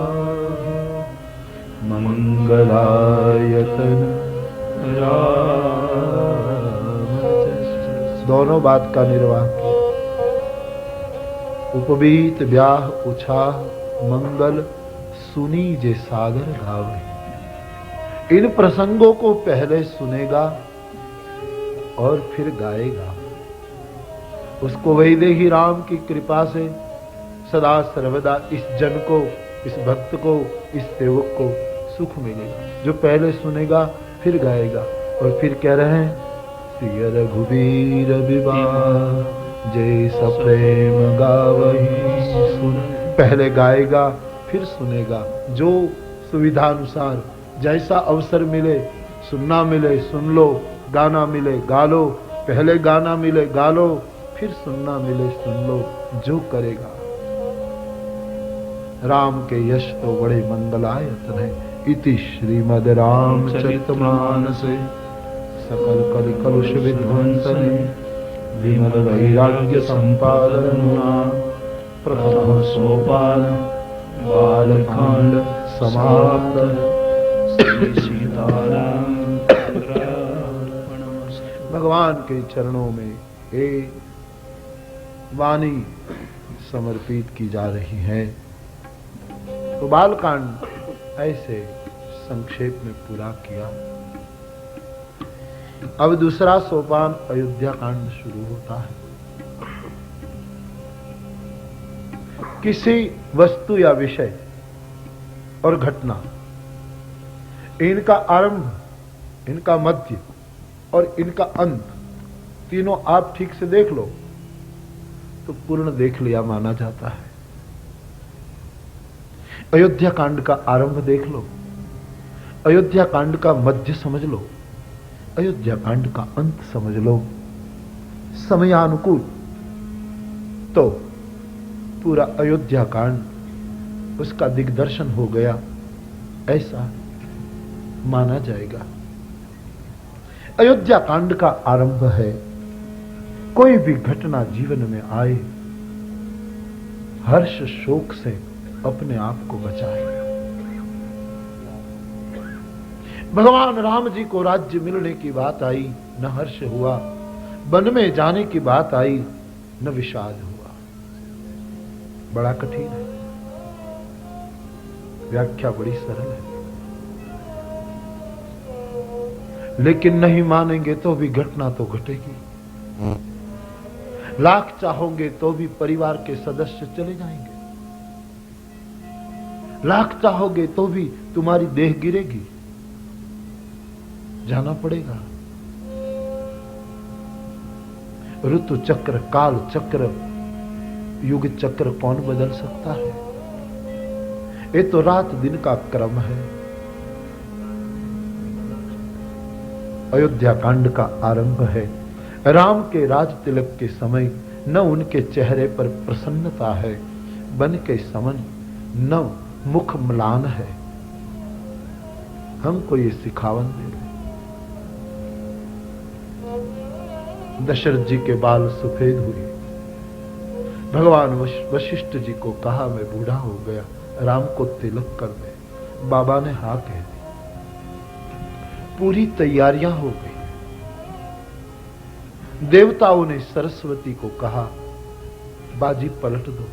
मंगलायतन राम। दोनों बात का निर्वाह किया। उपबीत ब्याह उछाह मंगल। सुनी जे सादर गावे। इन प्रसंगों को पहले सुनेगा और फिर गाएगा। उसको वैदेही राम की कृपा से सदा सर्वदा इस जन को, इस भक्त को, इस सेवक को सुख मिलेगा। जो पहले सुनेगा फिर गाएगा। और फिर कह रहे हैं सिय रघुवीर विवाह जय सप्रेम गावही। सुन, पहले गाएगा फिर सुनेगा। जो सुविधानुसार जैसा अवसर मिले, सुनना मिले सुन लो, गाना मिले गा लो। पहले गाना मिले गा लो, फिर सुनना मिले सुन लो। जो करेगा। राम के यश तो बड़े मंगलायतन है। इति श्रीमद् रामचरितमानसे सकल कलि कलुष विध्वंसने विमल वैराग्य संपादना प्रथम सोपान बालकांड समाप्त। सीताराम। भगवान के चरणों में एक वाणी समर्पित की जा रही है। तो बालकांड ऐसे संक्षेप में पूरा किया। अब दूसरा सोपान अयोध्या कांड शुरू होता है। किसी वस्तु या विषय और घटना, इनका आरंभ, इनका मध्य और इनका अंत तीनों आप ठीक से देख लो तो पूर्ण देख लिया माना जाता है। अयोध्या कांड का आरंभ देख लो, अयोध्या कांड का मध्य समझ लो, अयोध्या कांड का अंत समझ लो, समयानुकूल तो पूरा अयोध्या कांड उसका दिग्दर्शन हो गया, ऐसा माना जाएगा। अयोध्या कांड का आरंभ है, कोई भी घटना जीवन में आए, हर्ष शोक से अपने आप को बचाए। भगवान राम जी को राज्य मिलने की बात आई, न हर्ष हुआ। वन में जाने की बात आई, न विषाद हुआ। बड़ा कठिन है, व्याख्या बड़ी सरल है। लेकिन नहीं मानेंगे तो भी घटना तो घटेगी। लाख चाहोगे तो भी परिवार के सदस्य चले जाएंगे। लाख चाहोगे तो भी तुम्हारी देह गिरेगी, जाना पड़ेगा। ऋतु चक्र, काल चक्र, युग चक्र कौन बदल सकता है? ये तो रात दिन का क्रम है। अयोध्या कांड का आरंभ है। राम के राज तिलक के समय न उनके चेहरे पर प्रसन्नता है, बन के समन न मुख म्लान है। हमको ये सिखावन दे रहे। दशरथ जी के बाल सफेद हुए। भगवान वशिष्ठ जी को कहा मैं बूढ़ा हो गया, राम को तिलक कर दे। बाबा ने हाँ कह दी। पूरी तैयारियां हो गई। देवताओं ने सरस्वती को कहा बाजी पलट दो।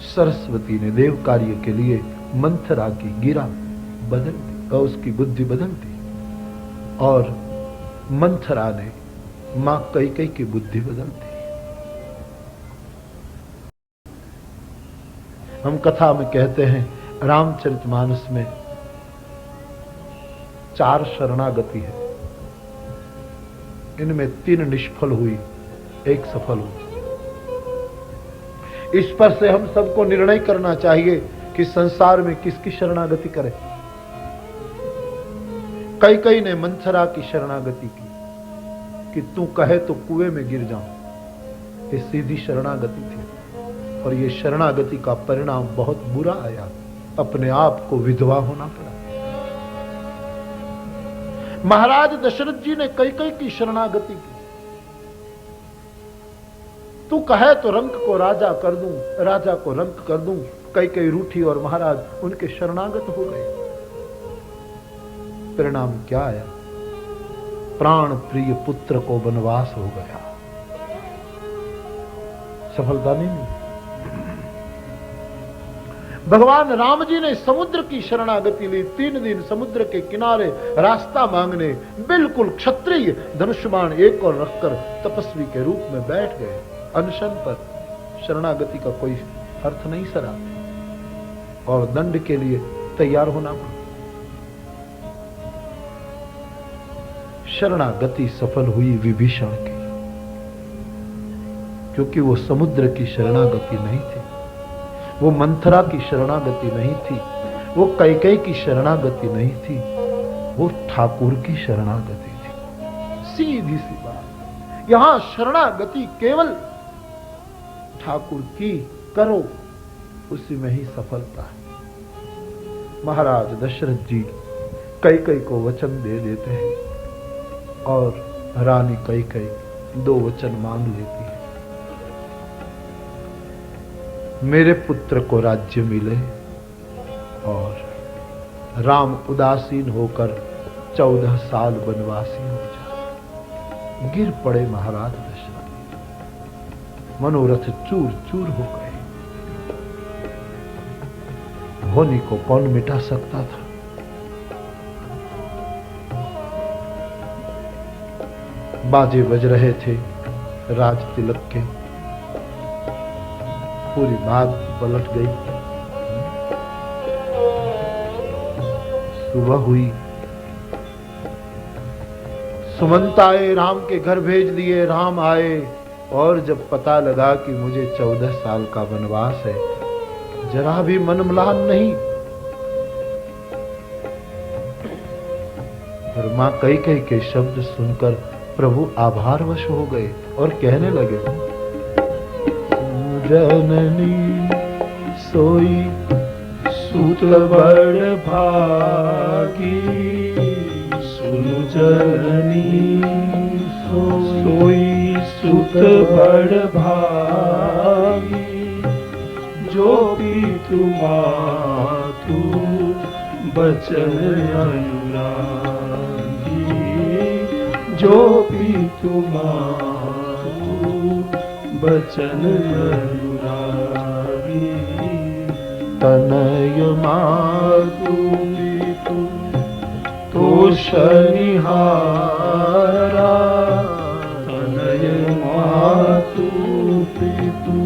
सरस्वती ने देव कार्य के लिए मंथरा की गिरा बदल दी और उसकी बुद्धि बदल दी, और मंथरा ने मां कैकेयी की बुद्धि बदल दी। हम कथा में कहते हैं रामचरितमानस में 4 शरणागति है। इनमें 3 निष्फल हुई, 1 सफल हुई। इस पर से हम सबको निर्णय करना चाहिए कि संसार में किसकी शरणागति करें। कैकेयी ने मंथरा की शरणागति की कि तू कहे तो कुएं में गिर जाऊं। ये सीधी शरणागति थी, और ये शरणागति का परिणाम बहुत बुरा आया। अपने आप को विधवा होना पड़ा। महाराज दशरथ जी ने कैकेयी की शरणागति की। तू कहे तो रंक को राजा कर दूं, राजा को रंक कर दूं। कैकेयी रूठी और महाराज उनके शरणागत हो गए। परिणाम क्या आया? प्राण प्रिय पुत्र को वनवास हो गया। सफलता नहीं मिली। भगवान राम जी ने समुद्र की शरणागति ली। 3 दिन समुद्र के किनारे रास्ता मांगने बिल्कुल क्षत्रिय धनुष्यबाण एक और रखकर तपस्वी के रूप में बैठ गए। अनशन पर शरणागति का कोई अर्थ नहीं सरा, और दंड के लिए तैयार होना पड़ा। शरणागति सफल हुई विभीषण की, क्योंकि वो समुद्र की शरणागति नहीं थी, वो मंथरा की शरणागति नहीं थी, वो कैकेयी की शरणागति नहीं थी, वो ठाकुर की शरणागति थी। सीधी सी बात। यहां शरणागति केवल ठाकुर की करो, उसी में ही सफलता है। महाराज दशरथ जी कैकेयी को वचन दे देते हैं, और रानी कैकेयी 2 वचन मांग लेती है। मेरे पुत्र को राज्य मिले, और राम उदासीन होकर 14 साल वनवासी हो जाए। गिर पड़े महाराज दशरथ। मनोरथ चूर चूर हो गए। होनी को कौन मिटा सकता था? बाजे बज रहे थे राज तिलक के। पूरी बात पलट गई। सुबह हुई, सुमंत आए, राम के घर भेज दिए। राम आए, और जब पता लगा कि मुझे 14 साल का वनवास है, जरा भी मन म्लान नहीं। और मां कैकेयी के शब्द सुनकर प्रभु आभारवश हो गए और कहने लगे, जननी सोई
सुत बड़ भागी, सुनु जननी सोई सुत बड़ भागी। जो पीतु मातु बचन अनुरागी, जो पीतु मातु बचन अनुरागी।
तनय मातु
पीतु तो दोष निहारा तनय मातु पितु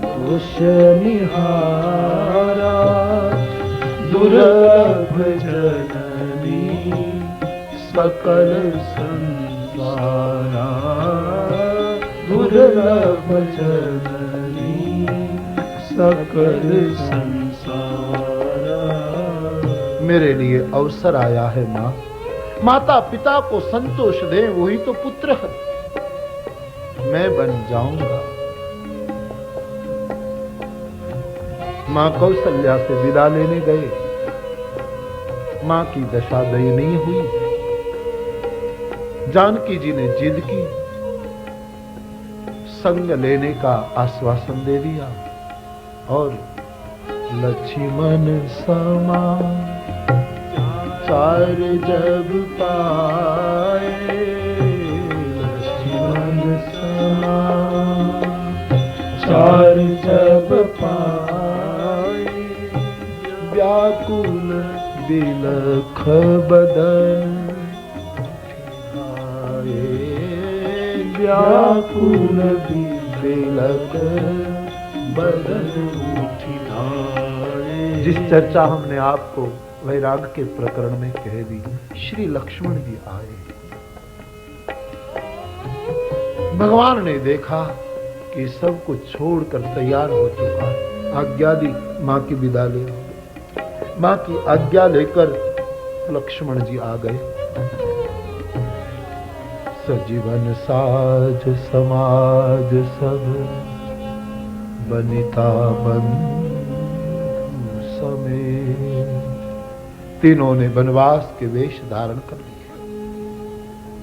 दोष निहारा दुर्लभ जननी सकल संसारा दुर्लभ जननी सकल संसारा।
मेरे लिए अवसर आया है माँ, माता पिता को संतोष दे वही तो पुत्र है, मैं बन जाऊंगा। मां कौशल्या से विदा लेने गए, मां की दशा दयनीय हुई। जानकी जी ने जिद की, संग लेने का आश्वासन दे दिया और लक्ष्मण समा चार जब पाए,
लक्ष्मण समा चार जब पाए,
व्याकुल बिलख बदन
व्याकुल बिलख बदन उठिनाए।
जिस चर्चा हमने आपको वैराग के प्रकरण में कह दी, श्री लक्ष्मण जी आए। भगवान ने देखा कि सब कुछ छोड़कर तैयार हो चुका है, आज्ञा दी मां की विदा ले। मां की आज्ञा लेकर लक्ष्मण जी आ गए। सजीवन साज समाज सब बनिता बंधु समेत, तीनों ने वनवास के वेश धारण कर लिए,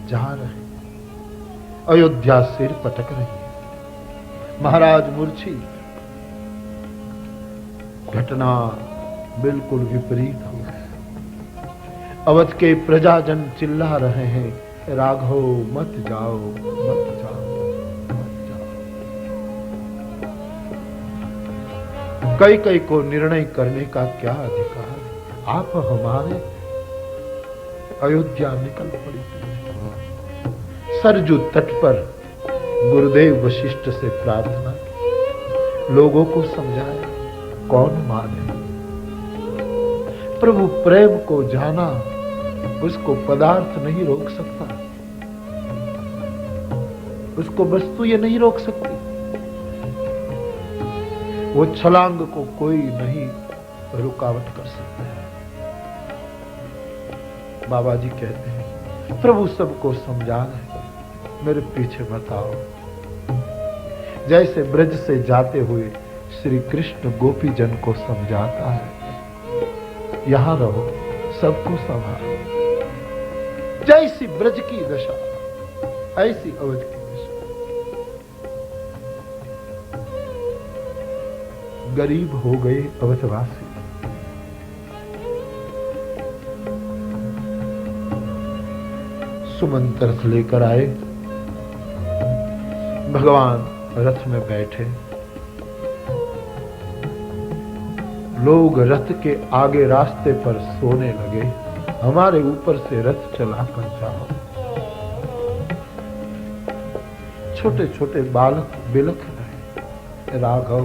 जा रहे। अयोध्या सिर पटक रही है, महाराज मूर्छित। घटना बिल्कुल विपरीत हो गई। अवध के प्रजाजन चिल्ला रहे हैं, राघव मत जाओ मत जाओ मत जाओ। कई कई को निर्णय करने का क्या अधिकार, आप हमारे। अयोध्या निकल पड़ी। सरजू तट पर गुरुदेव वशिष्ठ से प्रार्थना की, लोगों को समझाया, कौन माने। प्रभु प्रेम को जाना, उसको पदार्थ नहीं रोक सकता, उसको वस्तु ये नहीं रोक सकती, वो छलांग को कोई नहीं रुकावट कर सकता है। बाबा जी कहते हैं, प्रभु सबको समझा रहे, मेरे पीछे मत आओ। जैसे ब्रज से जाते हुए श्री कृष्ण गोपी जन को समझाता है, यहां रहो, सबको संभालो। जैसी ब्रज की दशा ऐसी अवध की दशा। गरीब हो गए अवधवासी। सुमंत्र लेकर आए, भगवान रथ में बैठे। लोग रथ के आगे रास्ते पर सोने लगे, हमारे ऊपर से रथ चलाकर जाओ। छोटे छोटे बालक बिलख रहे, राघव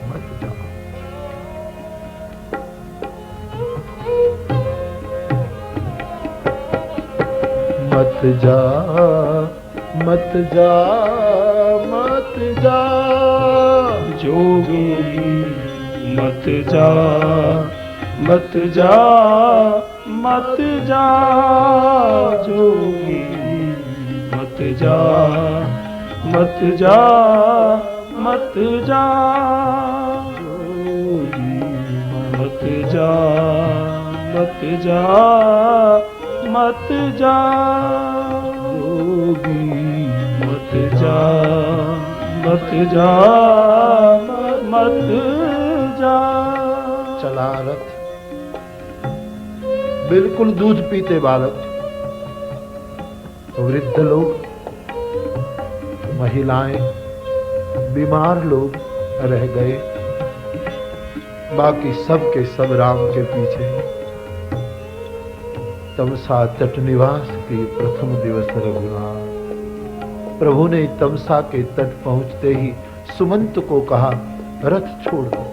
मत जाओ। मत जा मत जा मत जा
जोगी मत जा मत जा मत जा जोगी मत जा मत जा मत जा जोगी मत जा मत जा मत जा जोगी मत जा मत जा मत जा।
चला रथ, बिल्कुल दूध पीते बालक, वृद्ध लोग, महिलाएं, बीमार लोग रह गए, बाकी सब के सब राम के पीछे। तमसा तट निवास के प्रथम दिवस रघुनाथ। प्रभु ने तमसा के तट पहुंचते ही सुमंत को कहा, रथ छोड़ दो,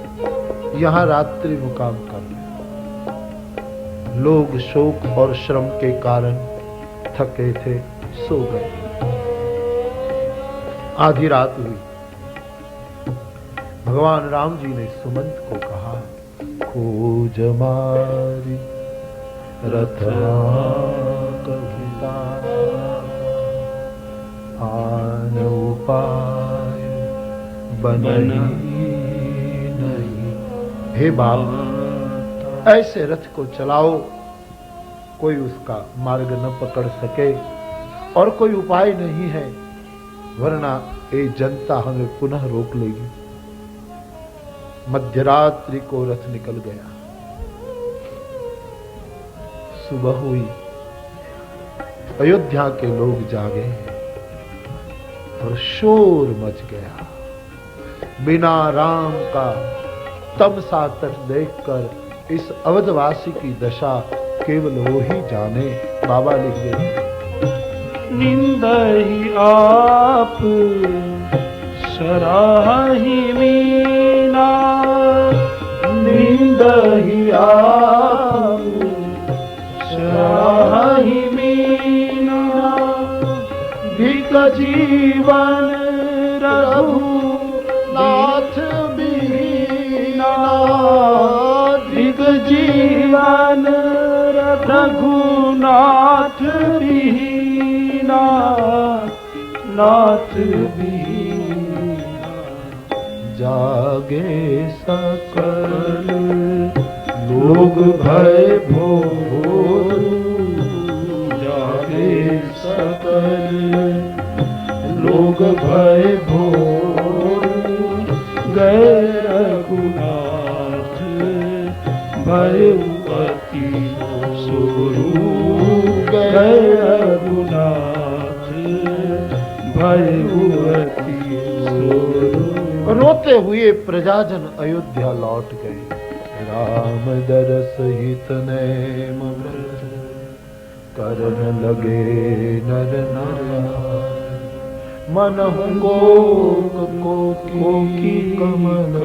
यहां रात्रि मुकाम कर ले। लोग शोक और श्रम के कारण थके थे, सो गए। आधी रात हुई। भगवान राम जी ने सुमंत को कहा, खोज मारी रथवा कविता आन उपाय बनी नहीं। हे बाप, ऐसे रथ को चलाओ कोई उसका मार्ग न पकड़ सके और कोई उपाय नहीं है, वरना ये जनता हमें पुनः रोक लेगी। मध्यरात्रि को रथ निकल गया। सुबह हुई। अयोध्या के लोग जागे और शोर मच गया। बिना राम का तमसा तट देखकर इस अवधवासी की दशा केवल वो ही जाने। बाबा लिख गए,
निंदहि आप सराहि मीना,
निंदहि आप सराहि मीना, धिक जीवन रघुनाथ बीना,
धिक जीवन रघुनाथ बीना, नाथ बीना।
जागे सकल लोग भय भोर,
जागे सकल लोग भय भोर, गए रघुनाथ भय अति स्वरूप, गए रघुनाथ भय अति स्वरूप।
रोते हुए प्रजाजन अयोध्या लौट गए। राम दरस हित नेम व्रत, करन लगे नर नारायण। मनहु कोकी कमल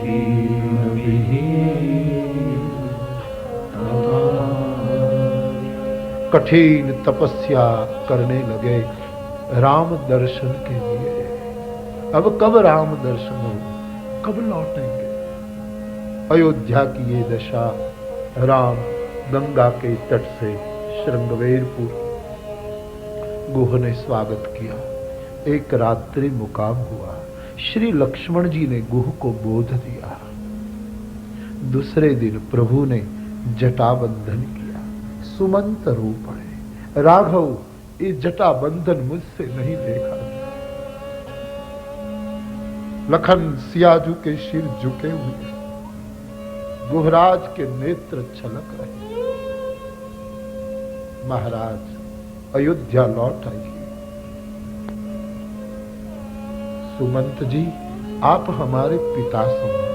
दीन विहीन। कठिन तपस्या करने लगे राम दर्शन के लिए। अब कब राम दर्शन हो, कब लौटेंगे? अयोध्या की ये दशा। राम गंगा के तट से श्रृंगवेरपुर गुह ने स्वागत किया। एक रात्रि मुकाम हुआ। श्री लक्ष्मण जी ने गुह को बोध दिया। दूसरे दिन प्रभु ने जटा बंधन किया। सुमंत रो पड़े, राघव ये जटा बंधन मुझसे नहीं देखा। लखन सियाजू के सिर झुके हुए, गुहराज के नेत्र छलक रहे। महाराज अयोध्या लौट आइए। सुमंत जी, आप हमारे पिता समान।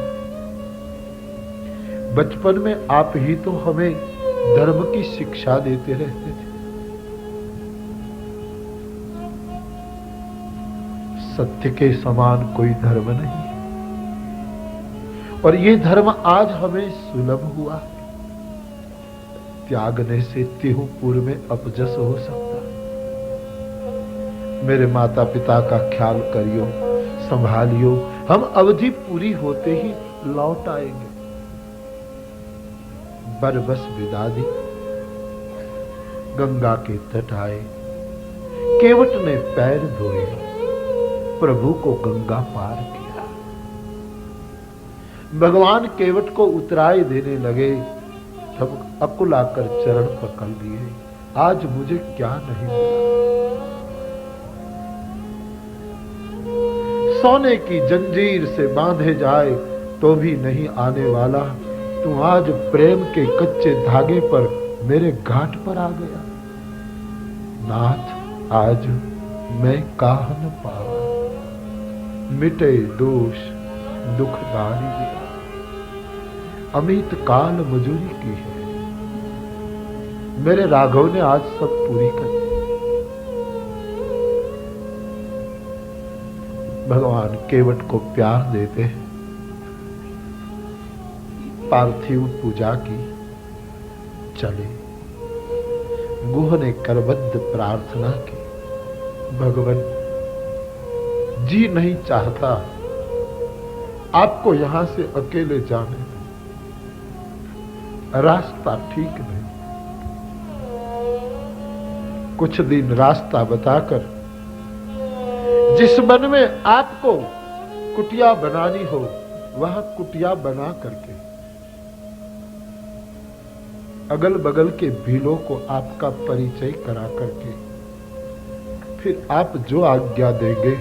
बचपन में आप ही तो हमें धर्म की शिक्षा देते रहते थे। सत्य के समान कोई धर्म नहीं, और ये धर्म आज हमें सुलभ हुआ। त्यागने से तिहुपुर में अपजस हो सकता। मेरे माता पिता का ख्याल करियो, संभालियो। हम अवधि पूरी होते ही लौट आएंगे। बरबस विदा दी। गंगा के तट आए। केवट ने पैर धोए, प्रभु को गंगा पार किया। भगवान केवट को उतराई देने लगे, तब अकुलाकर चरण पकड़ लिए। आज मुझे क्या नहीं मिला। सोने की जंजीर से बांधे जाए तो भी नहीं आने वाला, तू आज प्रेम के कच्चे धागे पर मेरे घाट पर आ गया। नाथ आज मैं काह न पावा, मिटे दोष दुखदारी दिया। अमित काल मजूरी की है, मेरे राघव ने आज सब पूरी कर दी। भगवान केवट को प्यार देते हैं। पार्थिव पूजा की, चले। गुह ने करबद्ध प्रार्थना की, भगवान जी नहीं चाहता आपको यहां से अकेले जाने, रास्ता ठीक नहीं। कुछ दिन रास्ता बताकर जिस वन में आपको कुटिया बनानी हो वहां कुटिया बना करके अगल बगल के भीलों को आपका परिचय करा करके फिर आप जो आज्ञा देंगे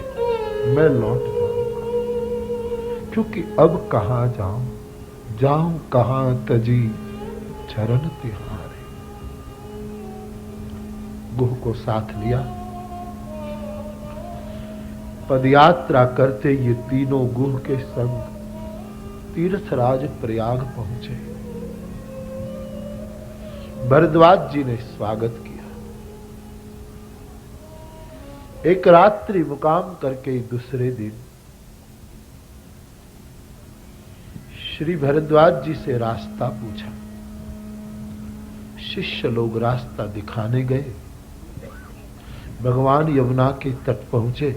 मैं लौट जाऊंगा। क्योंकि अब कहां जाऊं, जाऊं कहां तजी चरण तिहारे। गुह को साथ लिया। पदयात्रा करते ये तीनों गुह के संग तीर्थराज प्रयाग पहुंचे। भरद्वाज जी ने स्वागत किया। एक रात्रि मुकाम करके दूसरे दिन श्री भरद्वाज जी से रास्ता पूछा। शिष्य लोग रास्ता दिखाने गए। भगवान यमुना के तट पहुंचे,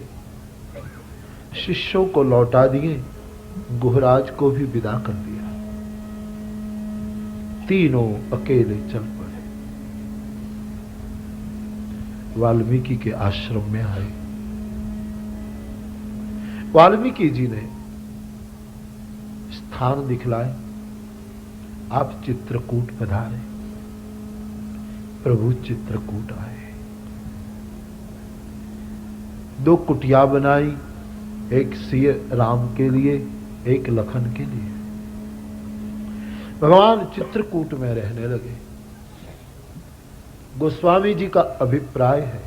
शिष्यों को लौटा दिए, गुहराज को भी विदा कर दिया। तीनों अकेले चल पड़े। वाल्मीकि के आश्रम में आए। वाल्मीकि जी ने स्थान दिखलाए। आप चित्रकूट पधारे। प्रभु चित्रकूट आए। दो कुटिया बनाई, एक सिय राम के लिए, एक लखन के लिए। भगवान चित्रकूट में रहने लगे। गोस्वामी जी का अभिप्राय है,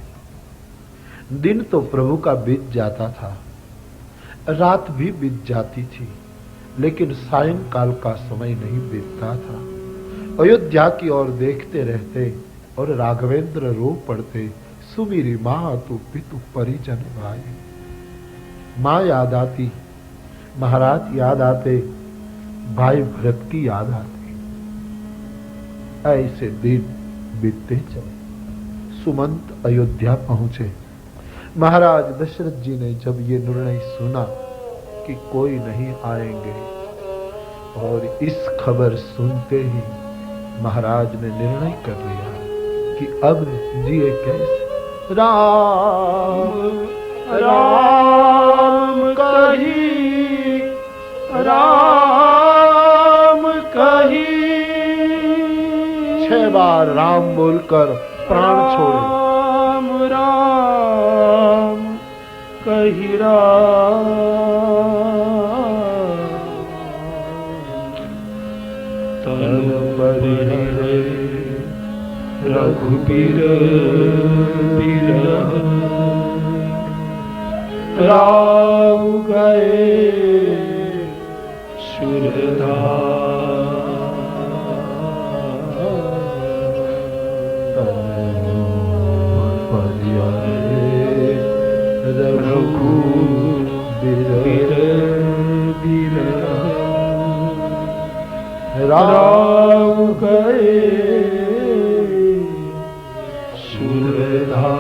दिन तो प्रभु का बीत जाता था, रात भी बीत जाती थी, लेकिन सायंकाल का समय नहीं बीतता था। अयोध्या की ओर देखते रहते और राघवेंद्र रो पड़ते। सुमीरी माँ तू पितु परिजन भाई। माँ याद आती, महाराज याद आते, भाई भरत की याद आती। ऐसे दिन बीतते चले। सुमंत अयोध्या पहुंचे। महाराज दशरथ जी ने जब ये निर्णय सुना कि कोई नहीं आएंगे, और इस खबर सुनते ही महाराज ने निर्णय कर लिया कि अब जिए कैसे। राम राम कही, राम कही। 6 बार राम बोलकर प्राण छोड़े।
राम राम कही राम। तन पर रघुबीर बिरह राम गए सुरधा। राम गए सुरधा।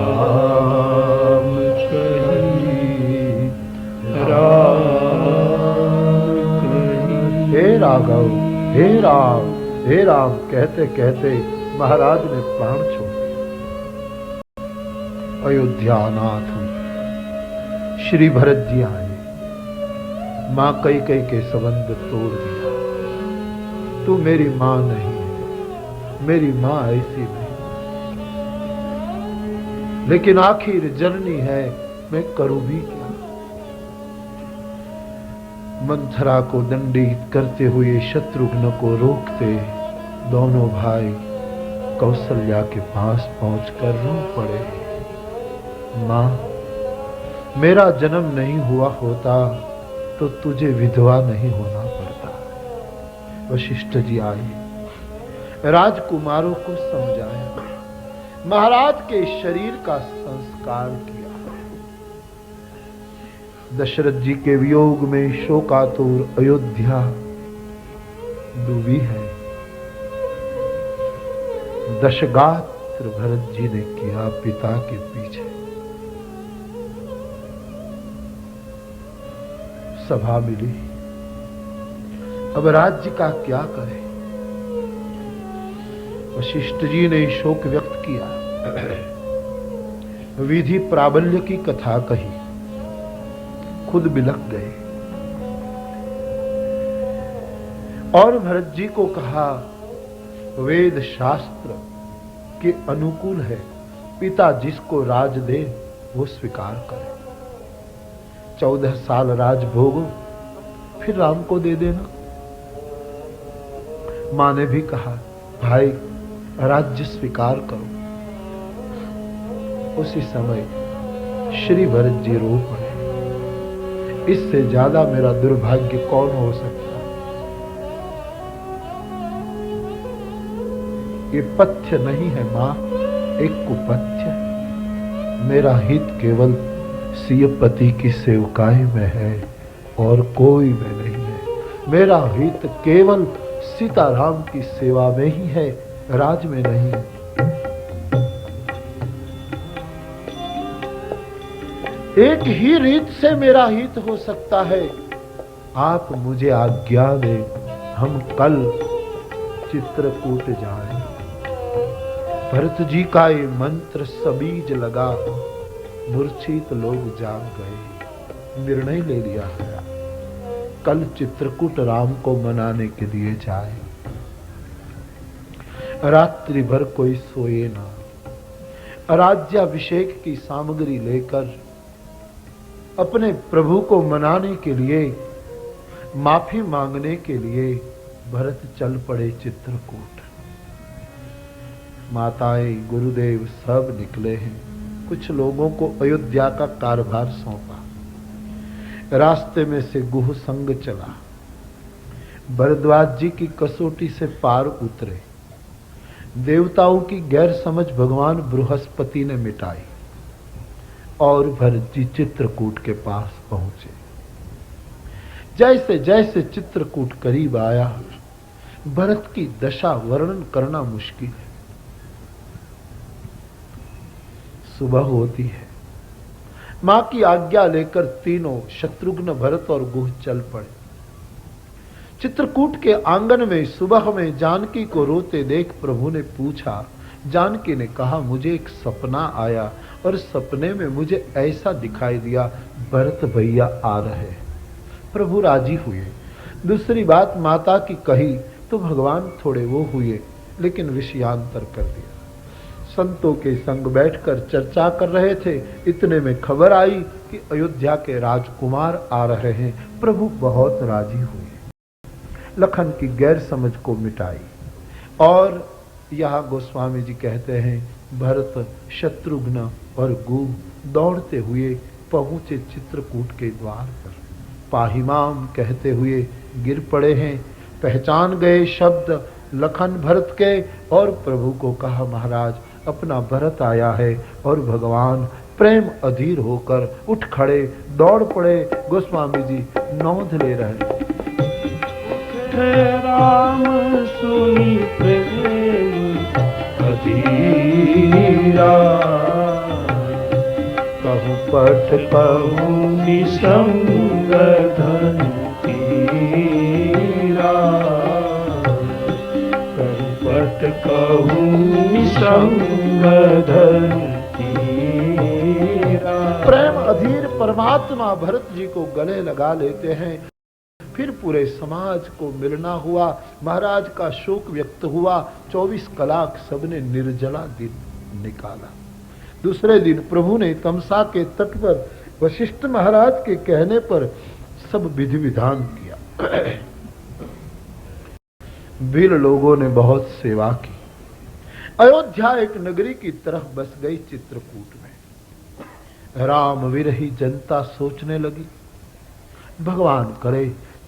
राम कही, राम कही।
हे राघव, हे राम, हे राम कहते कहते महाराज ने प्राण छोड़े। अयोध्या नाथ हुई। श्री भरत जी आए। मां कई के संबंध तोड़ दिया। तू मेरी मां नहीं है, मेरी मां ऐसी नहीं, लेकिन आखिर जननी है, मैं करूं भी क्या। मंथरा को दंडित करते हुए शत्रुघ्न को रोकते दोनों भाई कौशल्या के पास पहुंचकर रो पड़े। मां, मेरा जन्म नहीं हुआ होता तो तुझे विधवा नहीं होना पड़ता। वशिष्ठ जी आए, राजकुमारों को समझाया, महाराज के शरीर का संस्कार किया। दशरथ जी के वियोग में शोकातुर अयोध्या डूबी है। दशगात्र भरत जी ने किया पिता के पीछे। सभा मिली, अब राज्य का क्या करें? वशिष्ठ जी ने शोक व्यक्त किया, विधि प्राबल्य की कथा कही, खुद बिलख गए और भरत जी को कहा, वेद शास्त्र के अनुकूल है, पिता जिसको राज दे वो स्वीकार करे। 14 साल राज भोगो, फिर राम को दे देना। मां ने भी कहा, भाई राज्य स्वीकार करो। उसी समय श्री भरत जी रो पड़े, इससे ज्यादा मेरा दुर्भाग्य कौन हो सकता? ये पथ्य नहीं है मां, एक कुपथ्य। मेरा हित केवल सिय पति की सेवकाई में है और कोई में नहीं है। मेरा हित केवल सीताराम की सेवा में ही है, राज में नहीं। एक ही रीत से मेरा हित हो सकता है। आप मुझे आज्ञा दें, हम कल चित्रकूट जाएं। भरत जी का ये मंत्र सबीज लगा, मूर्छित लोग जाग गए। निर्णय ले लिया गया, कल चित्रकूट राम को मनाने के लिए जाए। रात्रि भर कोई सोए ना। राज्याभिषेक की सामग्री लेकर अपने प्रभु को मनाने के लिए, माफी मांगने के लिए भरत चल पड़े चित्रकूट। माताएं, गुरुदेव सब निकले हैं। कुछ लोगों को अयोध्या का कारभार सौंपा। रास्ते में से गुह संग चला। भरद्वाज जी की कसौटी से पार उतरे। देवताओं की गैर समझ भगवान बृहस्पति ने मिटाई और भरत जी चित्रकूट के पास पहुंचे। जैसे जैसे चित्रकूट करीब आया, भरत की दशा वर्णन करना मुश्किल है। सुबह होती है, मां की आज्ञा लेकर तीनों शत्रुघ्न, भरत और गुह चल पड़े। चित्रकूट के आंगन में सुबह में जानकी को रोते देख प्रभु ने पूछा। जानकी ने कहा, मुझे एक सपना आया और सपने में मुझे ऐसा दिखाई दिया, भरत भैया आ रहे। प्रभु राजी हुए। दूसरी बात माता की कही तो भगवान थोड़े वो हुए, लेकिन विषयांतर कर दिया। संतों के संग बैठकर चर्चा कर रहे थे, इतने में खबर आई कि अयोध्या के राजकुमार आ रहे हैं। प्रभु बहुत राजी हुए, लखन की गैर समझ को मिटाई। और यहाँ गोस्वामी जी कहते हैं, भरत, शत्रुघ्न और गुह दौड़ते हुए पहुंचे चित्रकूट के द्वार पर। पाहिमाम कहते हुए गिर पड़े हैं। पहचान गए शब्द लखन भरत के और प्रभु को कहा, महाराज अपना भरत आया है। और भगवान प्रेम अधीर होकर उठ खड़े, दौड़ पड़े। गोस्वामी जी नौंध ले रहे,
राम सुनी प्रेम अधीरा,
कहूँ पठ कहूँ
निसंग धन तीरा, कहूँ पट कहूँ निसंग धन तीरा।
प्रेम अधीर परमात्मा भरत जी को गले लगा लेते हैं। फिर पूरे समाज को मिलना हुआ, महाराज का शोक व्यक्त हुआ। 24 कलाक सबने निर्जला दिन निकाला। दूसरे दिन प्रभु ने तमसा के तट पर वशिष्ठ महाराज के कहने पर सब विधि विधान किया। वीर लोगों ने बहुत सेवा की। अयोध्या एक नगरी की तरह बस गई। चित्रकूट में राम विरही जनता सोचने लगी, भगवान करे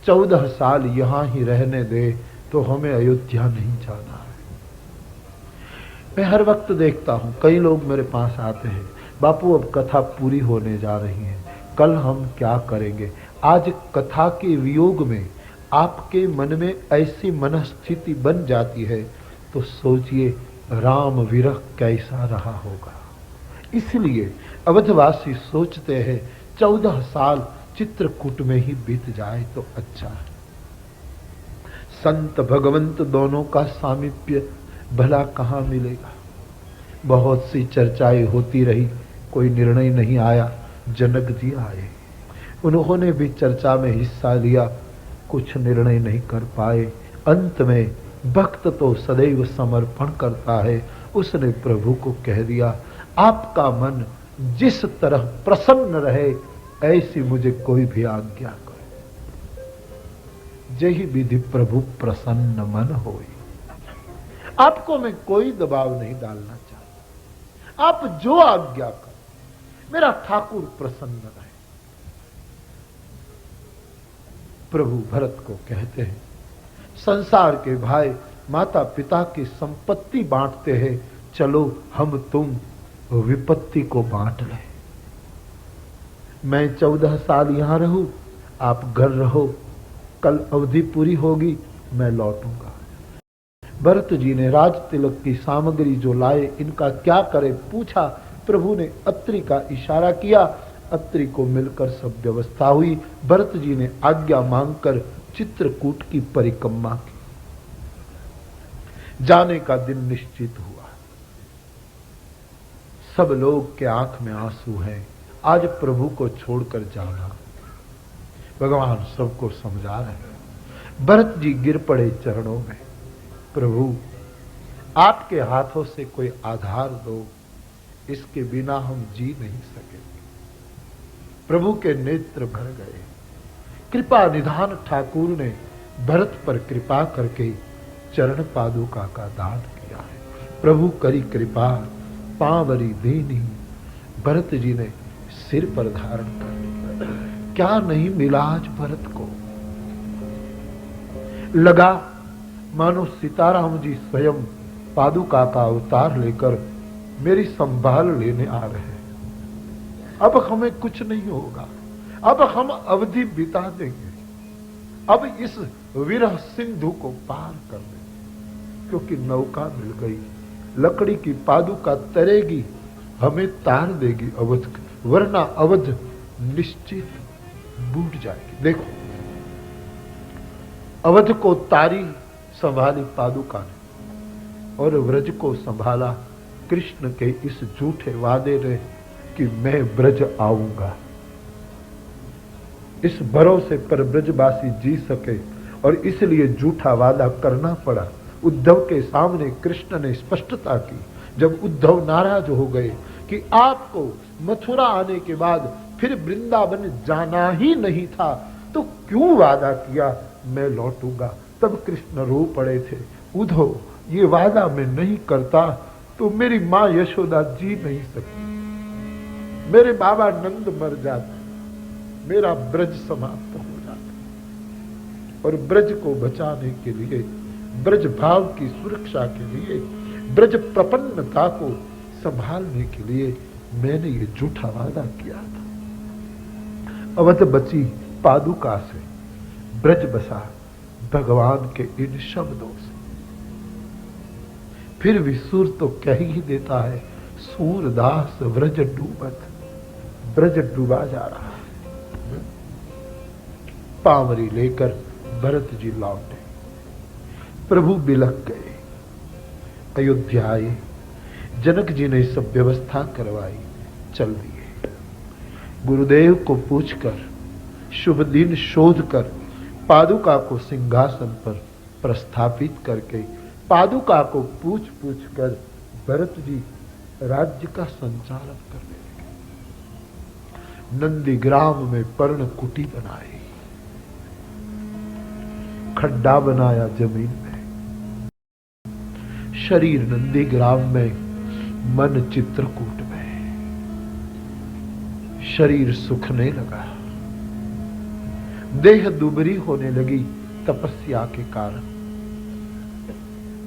14 साल यहां ही रहने दे तो हमें अयोध्या नहीं जाना है। मैं हर वक्त देखता हूं कई लोग मेरे पास आते हैं, बापू अब कथा पूरी होने जा रही है, कल हम क्या करेंगे। आज कथा के वियोग में आपके मन में ऐसी मनस्थिति बन जाती है तो सोचिए राम विरह कैसा रहा होगा। इसलिए अवधवासी सोचते हैं 14 साल चित्रकूट में ही बीत जाए तो अच्छा है। संत भगवंत दोनों का सामीप्य भला कहाँ मिलेगा। बहुत सी चर्चाएं होती रही, कोई निर्णय नहीं आया। जनक जी आए, उन्होंने भी चर्चा में हिस्सा लिया, कुछ निर्णय नहीं कर पाए। अंत में भक्त तो सदैव समर्पण करता है, उसने प्रभु को कह दिया आपका मन जिस तरह प्रसन्न रहे ऐसी मुझे कोई भी आज्ञा करे। जही विधि प्रभु प्रसन्न मन होई। आपको मैं कोई दबाव नहीं डालना चाहता, आप जो आज्ञा करें, मेरा ठाकुर प्रसन्न रहे। प्रभु भरत को कहते हैं संसार के भाई माता पिता की संपत्ति बांटते हैं, चलो हम तुम विपत्ति को बांट लें। मैं 14 साल यहां रहूं, आप घर रहो, कल अवधि पूरी होगी मैं लौटूंगा। भरत जी ने राज तिलक की सामग्री जो लाए इनका क्या करे पूछा। प्रभु ने अत्रि का इशारा किया, अत्रि को मिलकर सब व्यवस्था हुई। भरत जी ने आज्ञा मांगकर चित्रकूट की परिक्रमा की। जाने का दिन निश्चित हुआ। सब लोग के आंख में आंसू हैं, आज प्रभु को छोड़कर जाना। भगवान सबको समझा रहे हैं। भरत जी गिर पड़े चरणों में, प्रभु आपके हाथों से कोई आधार दो, इसके बिना हम जी नहीं सकेंगे। प्रभु के नेत्र भर गए। कृपा निधान ठाकुर ने भरत पर कृपा करके चरण पादुका का दान किया है। प्रभु करी कृपा पांवरी देनी। भरत जी ने सिर पर धारण कर लिया। क्या नहीं मिला आज भरत को। लगा मानो सीताराम जी स्वयं पादुका का अवतार लेकर मेरी संभाल लेने आ रहे हैं। अब हमें कुछ नहीं होगा, अब हम अवधि बिता देंगे, अब इस विरह सिंधु को पार कर देंगे, क्योंकि नौका मिल गई। लकड़ी की पादुका तरेगी, हमें तार देगी अवध, वरना अवध निश्चित बूट जाएगी। देखो अवध को तारी संभाली पादुका ने और व्रज को संभाला कृष्ण के इस झूठे वादे ने कि मैं ब्रज आऊंगा। इस भरोसे पर ब्रजवासी जी सके और इसलिए झूठा वादा करना पड़ा। उद्धव के सामने कृष्ण ने स्पष्टता की। जब उद्धव नाराज हो गए कि आपको मथुरा आने के बाद फिर वृंदावन जाना ही नहीं था तो क्यों वादा किया मैं लौटूंगा, तब कृष्ण रो पड़े थे। उद्धव ये वादा मैं नहीं करता तो मेरी मां यशोदा जी नहीं सकती, मेरे बाबा नंद मर जाते, मेरा ब्रज समाप्त हो जाता। और ब्रज को बचाने के लिए, ब्रज भाव की सुरक्षा के लिए, ब्रज प्रपन्नता को संभालने के लिए मैंने ये झूठा वादा किया था। अवध बची पादुका से, ब्रज बसा भगवान के इन शब्दों से। फिर भी सुर तो कह ही देता है, सूरदास व्रज डूबत, ब्रज डूबा जा रहा है। पावरी लेकर भरत जी लौटे। प्रभु बिलक गए, अयोध्या आए। जनक जी ने सब व्यवस्था करवाई, चल दिए। गुरुदेव को पूछकर, शुभ दिन शोध कर पादुका को सिंहासन पर प्रस्थापित करके, पादुका को पूछ पूछ कर भरत जी राज्य का संचालन करने लगे। नंदीग्राम में पर्ण कुटी बनाई, खड्डा बनाया जमीन में। शरीर नंदीग्राम में, मन चित्रकूट में। शरीर सूखने लगा, देह दुबरी होने लगी तपस्या के कारण।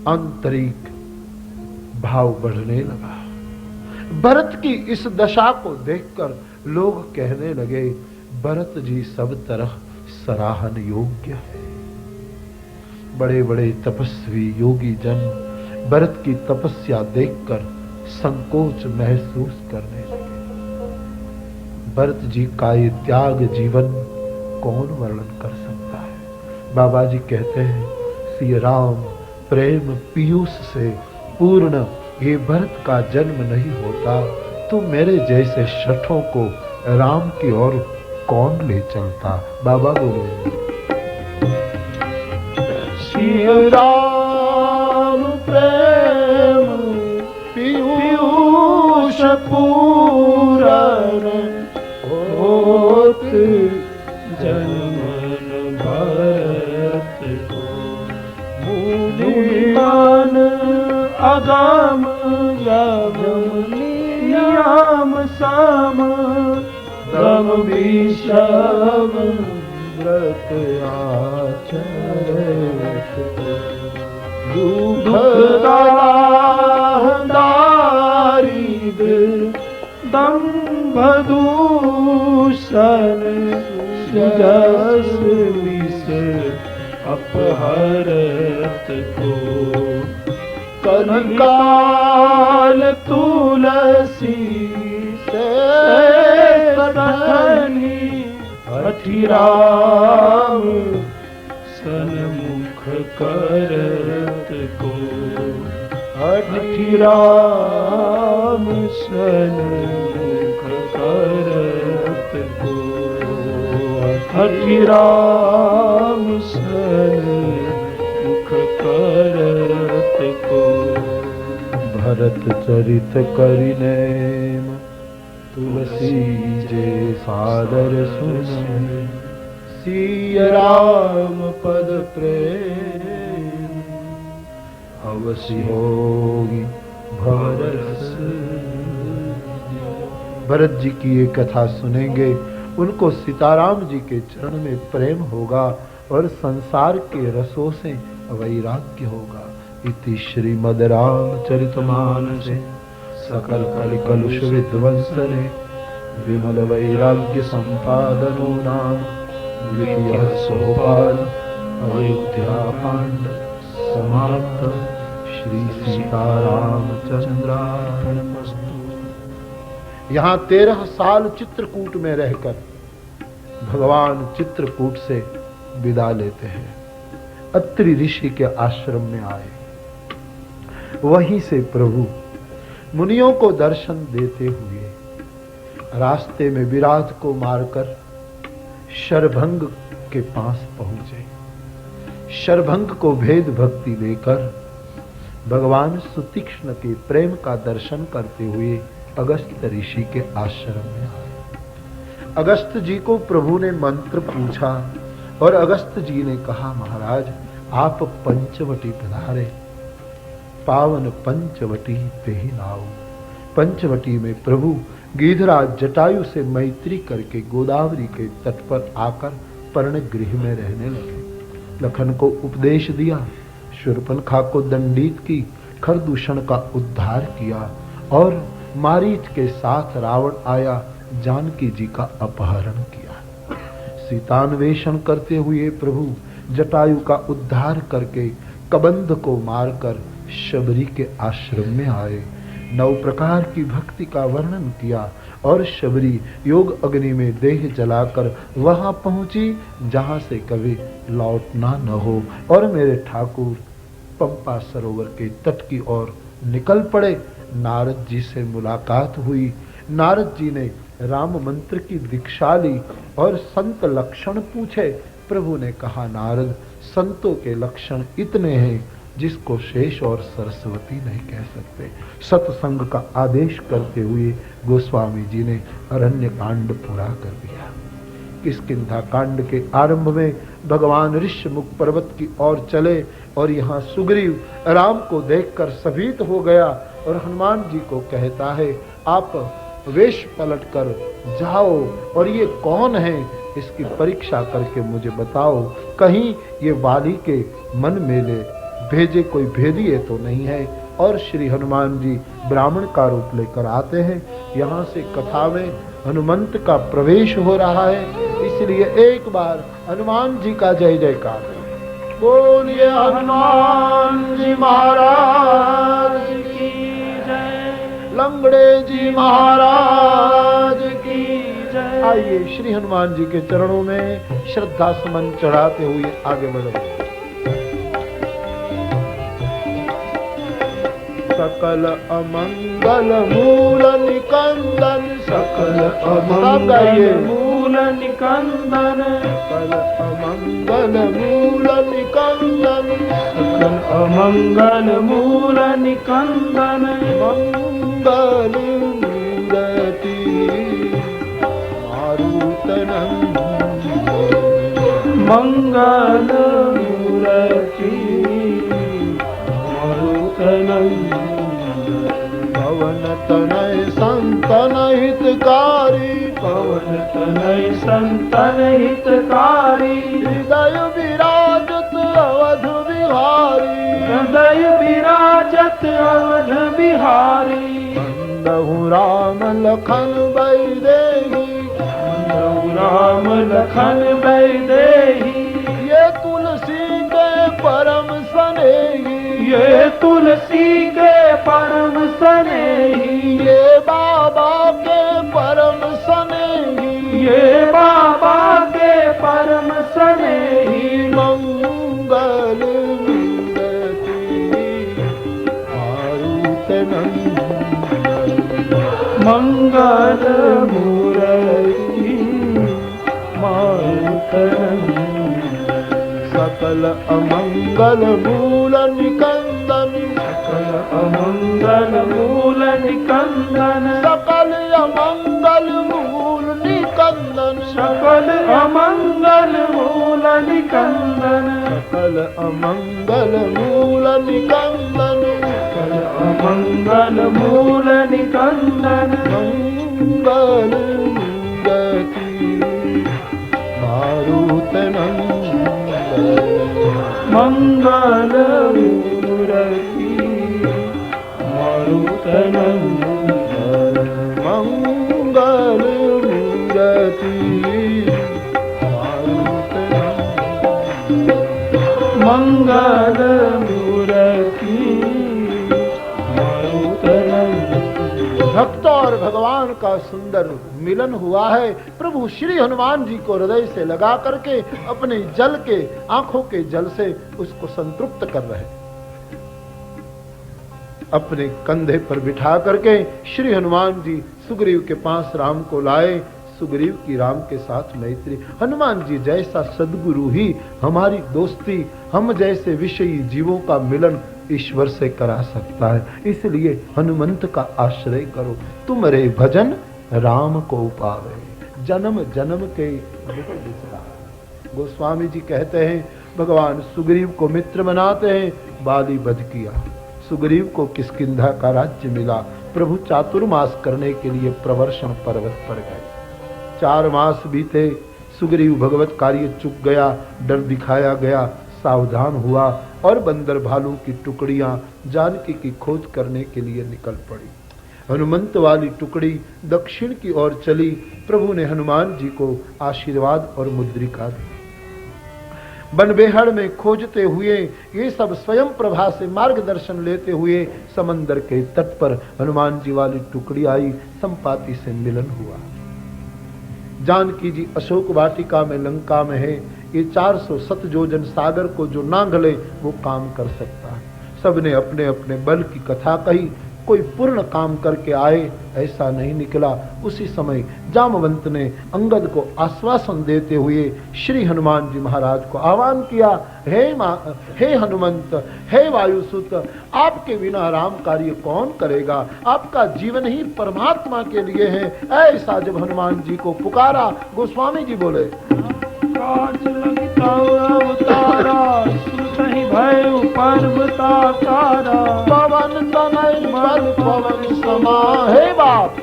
आंतरिक भाव बढ़ने लगा। भरत की इस दशा को देखकर लोग कहने लगे, भरत जी सब तरह सराहन योग्य है। बड़े बड़े तपस्वी योगी जन भरत की तपस्या देखकर संकोच महसूस करने लगे। भरत जी का ये त्याग जीवन कौन वर्णन कर सकता है। बाबा जी कहते हैं, श्री राम प्रेम पीयूष से पूर्ण ये भरत का जन्म नहीं होता तो मेरे जैसे शठों को राम की ओर कौन ले चलता। बाबा बोले,
श्री राम प्रेम पीयूष पूरन होत जन्मन भरत को। मुनिमान अगम यम नियम सम दम विषम व्रत आचरत। दुख दारिद दंभ दूषण जस विष अपहरत को। कलिकाल तुलसी से सधनी हठि राम सन्मुख करत को। हठि राम सन्मुख करत को। हठि राम सन्मुख करत को।
भरत चरित करिने तुलसी जे सादर सुन। सिय राम पद प्रेम अवश्य होगी भवरस। भरत जी की ये कथा सुनेंगे, उनको सीताराम जी के चरण में प्रेम होगा और संसार के रसों से वैराग्य होगा। इति श्रीमद् रामचरितमानसे सकल कलि कलुष विध्वंसने विमल वैराग्य संपादनो नाम द्वितीय सोपान अयोध्या कांड समाप्त। श्री सीतारामचंद्रार्पणमस्तु। यहाँ 13 साल चित्रकूट में रहकर भगवान चित्रकूट से विदा लेते हैं। अत्रि ऋषि के आश्रम में आए। वहीं से प्रभु मुनियों को दर्शन देते हुए रास्ते में विराट को मारकर शरभंग के पास पहुंचे। शरभंग को भेद भक्ति देकर भगवान सुतीक्ष्ण के प्रेम का दर्शन करते हुए अगस्त ऋषि के आश्रम में आए। अगस्त जी को प्रभु ने मंत्र पूछा और अगस्त जी ने कहा, महाराज आप पंचवटी पधारे। पावन पंचवटी ते ही नाऊ। पंचवटी में प्रभु गिरिधराज जटायु से मैत्री करके गोदावरी के तट पर आकर पर्णगृह में रहने लगे। लखन को उपदेश दिया, शूर्पणखा को दंडित की, खरदूषण का उद्धार किया और मारीच के साथ रावण आया, जानकी जी का अपहरण किया। सीतान्वेषण करते हुए प्रभु जटायु का उद्धार करके कबंध को मारकर शबरी के आश्रम में आए। 9 प्रकार की भक्ति का वर्णन किया और शबरी योग अग्नि में देह जलाकर वहां पहुंची जहां से कभी लौटना न हो और मेरे ठाकुर पंपा सरोवर के तट की ओर निकल पड़े। नारद जी से मुलाकात हुई। नारद जी ने राम मंत्र की दीक्षा ली और संत लक्षण पूछे। प्रभु ने कहा, नारद संतों के लक्षण इतने हैं जिसको शेष और सरस्वती नहीं कह सकते। सत्संग का आदेश करते हुए गोस्वामी जी ने अरण्य कांड पूरा कर दिया। किष्किंधा कांड के आरंभ में भगवान ऋष्यमुख पर्वत की ओर चले और यहाँ सुग्रीव राम को देखकर सभीत हो गया और हनुमान जी को कहता है, आप वेश पलट कर जाओ और ये कौन है इसकी परीक्षा करके मुझे बताओ, कहीं ये वाली के मन मेले भेजे कोई भेदिए तो नहीं है। और श्री हनुमान जी ब्राह्मण का रूप लेकर आते हैं। यहाँ से कथा में हनुमंत का प्रवेश हो रहा है, इसलिए एक बार हनुमान जी का जय जयकार बोलिए। हनुमान जी महाराज की जय, लंगड़े जी महाराज की जय। आइए श्री हनुमान जी के चरणों में श्रद्धा सुमन चढ़ाते हुए आगे बढ़ो। सकल अमंगल मूल निकंदन, सकल अमंगल मूल निकंदन, सकल अमंगल मूल निकंदन, सकल अमंगल मूल निकंदन, मंगल मूर्ति मारुत नंदन, मंगल मूर्ति मारुत नंदन, पवन तनय संतन हितकारी, पवन तनय संतन हितकारी, हृदय विराजत अवध बिहारी, हृदय विराजत अवध बिहारी, बंदहु राम लखन बैदेही, बंदहु राम लखन बैदेही, ये तुलसी के परम स्नेही, ये तुलसी के परम स्नेही, ये बाबा के परम स्नेही, ये बाबा के परम स्नेही, मंगल मूर्ति मारुत नंदन, मंगल मूर्ति मारुत नंदन, सकल अमंगल मूल निकंदन, सकल अमंगल मूल निकंदन, सकल अमंगल मूल निकंदन, सकल अमंगल मूल निकंदन, सकल अमंगल मूल निकंदन, सकल अमंगल मूल निकंदन, मंगल मूर्ति मारुत नंदन, मंगल मूर्ति मारुत नंदन, मंगल मूर्ति मारुत नंदन, मंगल मूर्ति मारुत नंदन। भक्तों और भगवान का सुंदर मिलन हुआ है। प्रभु श्री हनुमान जी को हृदय से लगा करके अपने जल के आंखों के जल से उसको संतृप्त कर रहे, अपने कंधे पर बिठा करके श्री हनुमान जी सुग्रीव के पास राम को लाए। सुग्रीव की राम के साथ मैत्री। हनुमान जी जैसा सद्गुरु ही हमारी दोस्ती, हम जैसे विषयी जीवों का मिलन ईश्वर से करा सकता है। इसलिए हनुमंत का आश्रय करो। तुम रे भजन राम को पावे, जन्म जन्म के दुख बिसरा। गोस्वामी जी कहते हैं भगवान सुग्रीव को मित्र बनाते हैं, बाली वध किया, सुग्रीव को किष्किंधा का राज्य मिला। प्रभु चातुर्मास करने के लिए प्रवर्षण पर्वत पर गए। 4 मास बीते, सुग्रीव भगवत कार्य चूक गया, डर दिखाया गया, सावधान हुआ और बंदर भालू की टुकड़ियां जानकी की खोज करने के लिए निकल पड़ी। हनुमंत वाली टुकड़ी दक्षिण की ओर चली। प्रभु ने हनुमान जी को आशीर्वाद और मुद्रिका दी। बनबेहड़ में खोजते हुए, ये सब स्वयं प्रभा से मार्गदर्शन लेते हुए समंदर के तट पर हनुमान जी वाली टुकड़ी आई। संपाति से मिलन हुआ। जानकी जी अशोक वाटिका में लंका में है। ये 407 योजन सागर को जो नांगले वो काम कर सकता है। सबने अपने अपने बल की कथा कही। कोई पूर्ण काम करके आए ऐसा नहीं निकला। उसी समय जामवंत ने अंगद को आश्वासन देते हुए श्री हनुमान जी महाराज को आह्वान किया, हे हनुमंत, हे वायुसुत, आपके बिना राम कार्य कौन करेगा? आपका जीवन ही परमात्मा के लिए है। ऐसा जब हनुमान जी को पुकारा, गोस्वामी जी बोले, पवन तनय बल पवन समा। हे बाप,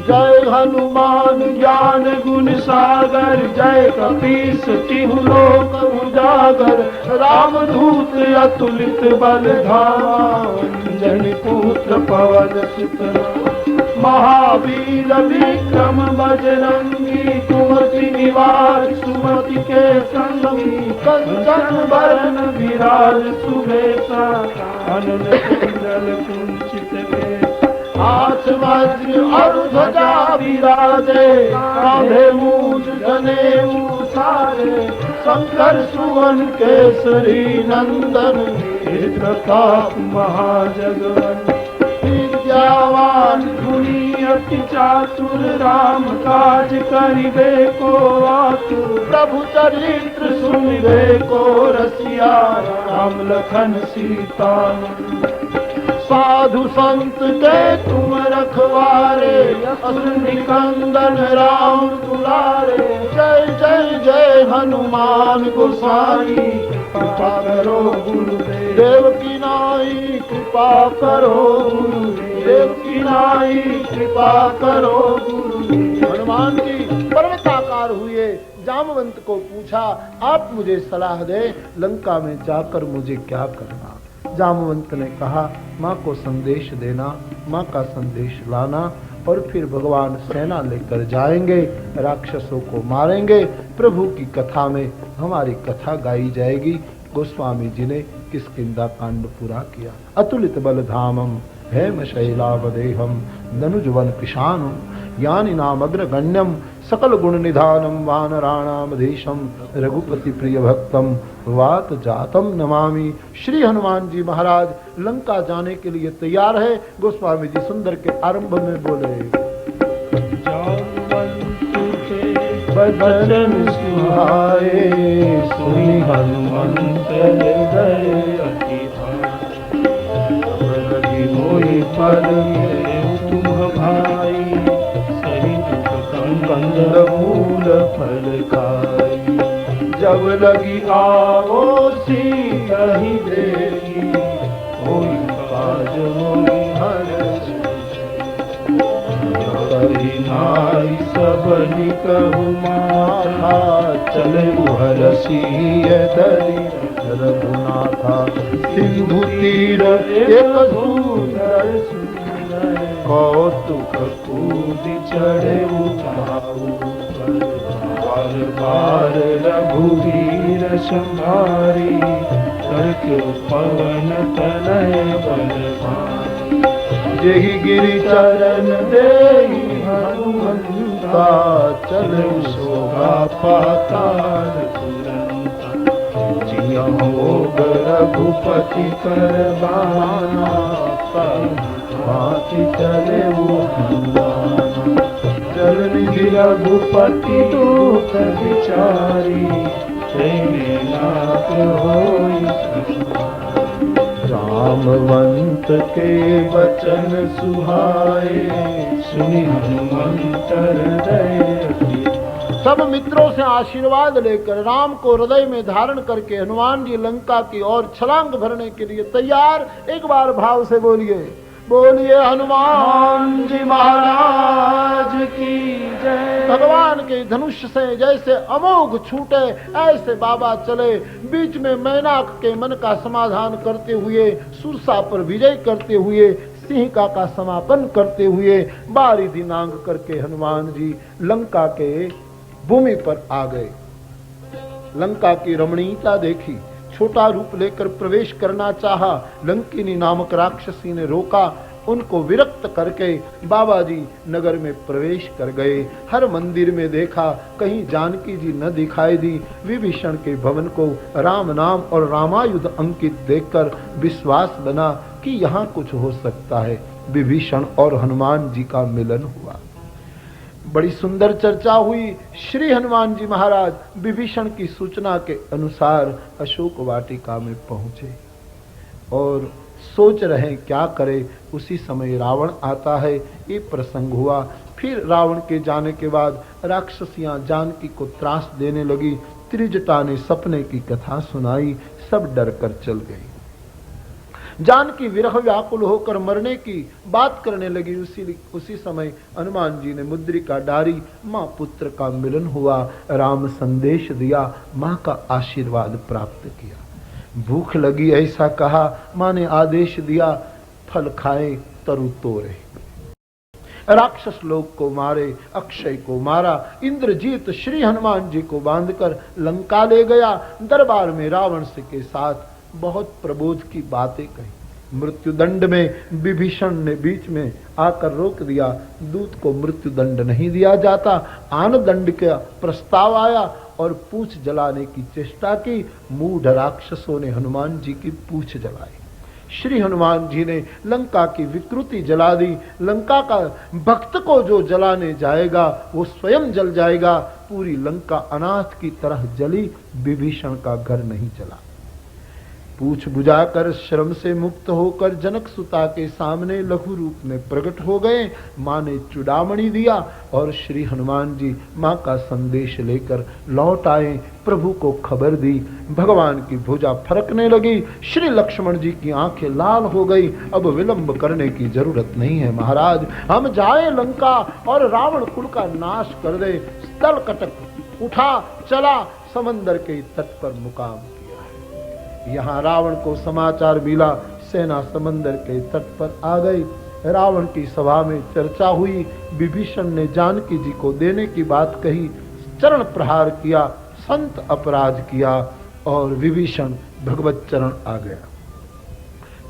जय हनुमान ज्ञान गुण सागर, जय कपीस तिहु लोक उजागर, रामदूत अतुलित बल धामा, अंजनी पुत्र पवन सुत महावीर विक्रम बजरंगी, कुमति निवार सुमति के संगी, कंचन बरन विराज सुबेसा, कानन कुंडल कुंचित केसा, हाथ वज्र और ध्वजा विराजे, कांधे मूंज जनेऊ सारे, शंकर सुवन केसरी नंदन, प्रताप महाजगवंदन, विद्यावान गुणी अति चातुर, राम काज करिबे को आतुर, प्रभु चरित्र सुनिबे को रसिया, राम लखन सीता साधु संत के तुम रखवारे, असुर निकंदन राम दुलारे, जय जय जय हनुमान गोसाई, कृपा करो गुरुदेव की नाई, कृपा करो गुरुदेव की नाई, कृपा करो गुरुदेव। हनुमान जी पर्वताकार हुए, जामवंत को पूछा आप मुझे सलाह दे, लंका में जाकर मुझे क्या करना। जामवंत ने कहा माँ को संदेश देना, माँ का संदेश लाना, और फिर भगवान सेना लेकर जाएंगे, राक्षसों को मारेंगे, प्रभु की कथा में हमारी कथा गाई जाएगी। गोस्वामी जी ने किष्किंधा कांड पूरा किया। अतुलित बल धामम हेम शैलावदेहम, दनुजवन पिशानम, यानि नाम अग्रगण्यम, सकल गुण निधानम, वानराणामधीशम, रघुपति प्रिय भक्तम, वात जातम नमामि। श्री हनुमान जी महाराज लंका जाने के लिए तैयार है। गोस्वामी जी सुंदर के आरंभ में बोले, बचन सुहाए, सुनि हनुमंत हृदय अति भाई, मोहि पद तुम भाई, सही कंद मूल फल खाई, जब लगी आवोसी कही देगी, होई काज मोहि हर्ष, कही नाई सब निकहु माथा, चले हरसिय धरि रघुनाथा, सिंधु तीर एक सुंदर सुंदर, कौतुक कूद चढ़े उठाऊ, बार बार रघुवीर संहारी, करके पवन तनय बलवान, जेहि गिरि चरण देहि हनुमंता, चले शोभा पाताल तुरंता, जियहु भोग रघुपति करबाना, पाति चले वो हनुमान, जल निधि रघुपति दूत विचारी, तेने नाथ होई रामवंत के वचन सुहाए, सुनि हनुमंत हृदय। सब मित्रों से आशीर्वाद लेकर राम को हृदय में धारण करके हनुमान जी लंका की ओर छलांग भरने के लिए तैयार। एक बार भाव से बोलिए, बोलिए हनुमान जी महाराज की जय। भगवान के धनुष से जैसे अमोघ छूटे ऐसे बाबा चले, बीच में मैनाक के मन का समाधान करते हुए, सुरसा पर विजय करते हुए, सिंहिका का समापन करते हुए, बारिधि नांग करके हनुमान जी लंका के भूमि पर आ गए। लंका की रमणीयता देखी, छोटा रूप लेकर प्रवेश करना चाहा, लंकिनी नामक राक्षसी ने रोका, उनको विरक्त करके बाबा जी नगर में प्रवेश कर गए। हर मंदिर में देखा, कहीं जानकी जी न दिखाई दी। विभीषण के भवन को राम नाम और रामायुध अंकित देखकर विश्वास बना कि यहाँ कुछ हो सकता है। विभीषण और हनुमान जी का मिलन हुआ, बड़ी सुंदर चर्चा हुई। श्री हनुमान जी महाराज विभीषण की सूचना के अनुसार अशोक वाटिका में पहुंचे और सोच रहे क्या करे। उसी समय रावण आता है, ये प्रसंग हुआ। फिर रावण के जाने के बाद राक्षसियां जानकी को त्रास देने लगी। त्रिजटा ने सपने की कथा सुनाई, सब डर कर चल गई। जानकी विरह व्याकुल होकर मरने की बात करने लगी। उसी समय हनुमान जी ने मुद्रिका डारी, मां पुत्र का मिलन हुआ, राम संदेश दिया, मां का आशीर्वाद प्राप्त किया। भूख लगी ऐसा कहा, मां ने आदेश दिया, फल खाए तरु तोड़े। राक्षस लोग को मारे, अक्षय को मारा। इंद्रजीत श्री हनुमान जी को बांधकर लंका ले गया। दरबार में रावण से के साथ बहुत प्रबोध की बातें कही। मृत्युदंड में विभीषण ने बीच में आकर रोक दिया। दूत को मृत्युदंड नहीं दिया जाता। आन दंड का प्रस्ताव आया और पूंछ जलाने की चेष्टा की। मूढ़ राक्षसों ने हनुमान जी की पूंछ जलाई। श्री हनुमान जी ने लंका की विकृति जला दी। लंका का भक्त को जो जलाने जाएगा वो स्वयं जल जाएगा। पूरी लंका अनाथ की तरह जली, विभीषण का घर नहीं जला। पूछ बुझाकर श्रम से मुक्त होकर जनक सुता के सामने लघु रूप में प्रकट हो गए। मां ने चूड़ामणि दिया और श्री हनुमान जी मां का संदेश लेकर लौट आए। प्रभु को खबर दी। भगवान की भुजा फरकने लगी। श्री लक्ष्मण जी की आंखें लाल हो गई। अब विलंब करने की जरूरत नहीं है महाराज, हम जाए लंका और रावण कुल का नाश कर दे। स्थल कटक उठा, चला, समंदर के तट पर मुकाम। यहाँ रावण को समाचार मिला, सेना समंदर के तट पर आ गई। रावण की सभा में चर्चा हुई। विभीषण ने जानकी जी को देने की बात कही, चरण प्रहार किया, संत अपराध किया और विभीषण भगवत चरण आ गया।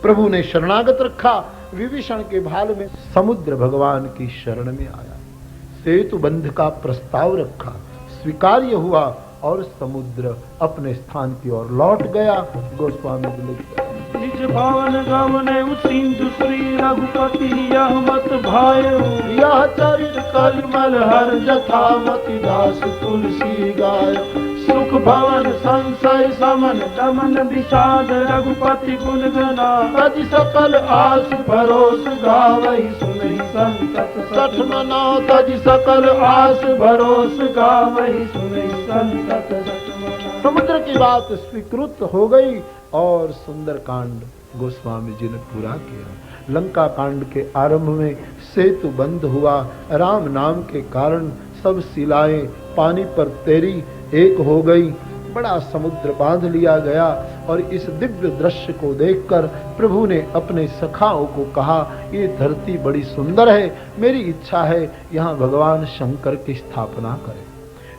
प्रभु ने शरणागत रखा। विभीषण के भाल में समुद्र भगवान की शरण में आया। सेतु बंध का प्रस्ताव रखा, स्वीकार्य हुआ और समुद्र अपने स्थान की ओर लौट गया। गोस्वामी
निज भावन गवने सिंधु श्री रघुपति यह मत भायो,
यह चरित कलिमल हर जथा मति दास तुलसी गाय।
सुख भवन संशय समन दमन विषाद रघुपति गुण गना,
तज सकल आस भरोस गावहि
सुनहि संतत
सठ मना। तज सकल आस
भरोस गावहि सुनहि संतत सठ मना।
समुद्र की बात स्वीकृत हो गई और सुंदर कांड गोस्वामी जी ने पूरा किया। लंका कांड के आरंभ में सेतु बंद हुआ। राम नाम के कारण सब शिलाएं पानी पर तैरी एक हो गई। बड़ा समुद्र बांध लिया गया और इस दिव्य दृश्य को देखकर प्रभु ने अपने सखाओं को कहा, ये धरती बड़ी सुंदर है, मेरी इच्छा है यहाँ भगवान शंकर की स्थापना करें।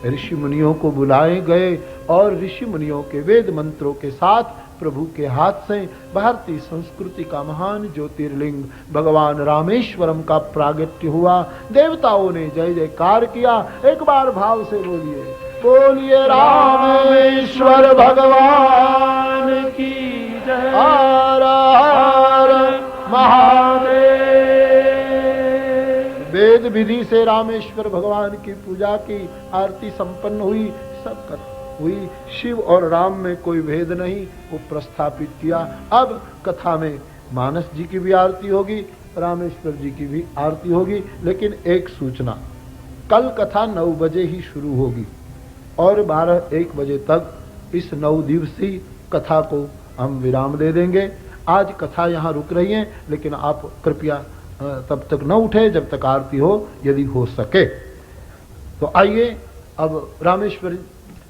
ऋषि मुनियों को बुलाए गए और ऋषि मुनियों के वेद मंत्रों के साथ प्रभु के हाथ से भारतीय संस्कृति का महान ज्योतिर्लिंग भगवान रामेश्वरम का प्रागट्य हुआ। देवताओं ने जय जयकार किया। एक बार भाव से बोलिए, बोलिए रामेश्वर भगवान की जय। हर हर महादेव। वेद विधि से रामेश्वर भगवान की पूजा की, आरती संपन्न हुई, सब हुई। शिव और राम में कोई भेद नहीं, वो प्रस्थापित किया। अब कथा में मानस जी की भी आरती होगी, रामेश्वर जी की भी आरती होगी। लेकिन एक सूचना, कल कथा 9 बजे ही शुरू होगी और 12-1 बजे तक इस 9 दिवसीय कथा को हम विराम दे देंगे। आज कथा यहाँ रुक रही है, लेकिन आप कृपया तब तक न उठे जब तक आरती हो, यदि हो सके तो। आइए अब रामेश्वर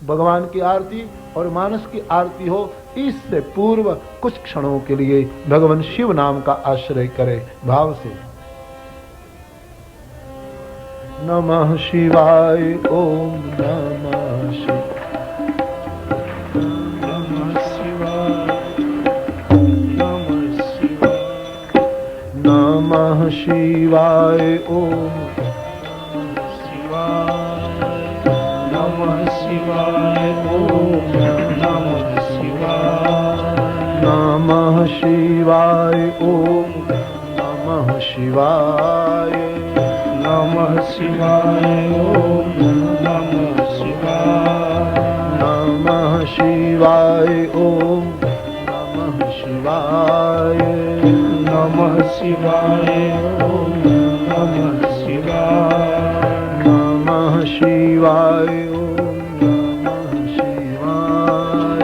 भगवान की आरती और मानस की आरती हो। इससे पूर्व कुछ क्षणों के लिए भगवान शिव नाम का आश्रय करें भाव से। नमः शिवाय ओम नमः शिवाय।
नमः शिवाय नमः शिवाय
नमः शिवाय ओम
नमः शिवाय ओम नमः शिवाय
नमः शिवाय ओम नमः शिवाय
नमः शिवाय ओम नमः शिवाय
नमः शिवाय ओम नमः शिवाय
नमः शिवाय ओम नमः शिवाय
नमः शिवाय ओम नमः शिवाय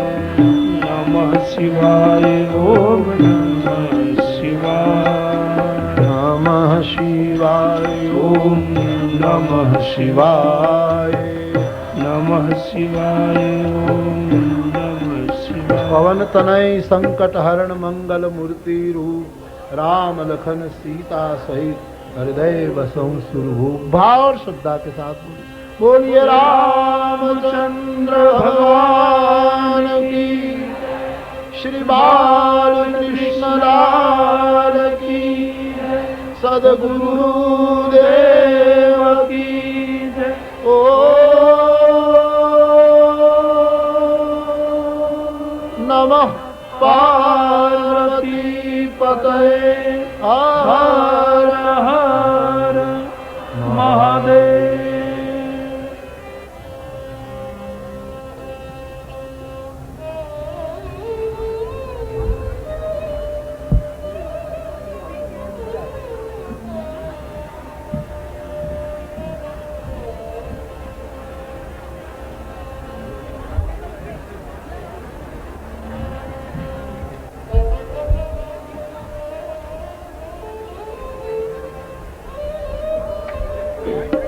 नमः शिवाय ओम नमः नमः शिवाय नमः शिवाय ओम नमः शिवाय।
पवन तनय संकट हरण मंगल मूर्ति रूप राम लखन सीता सहित हृदय बसों सुरभूप। भाव और श्रद्धा के साथ बोलिए रामचंद्र भगवान की, श्री बाल कृष्ण लाल की, सदगुरु देव की जय। ओ नमः पार्वती पतये हर हर महादेव।
Thank you.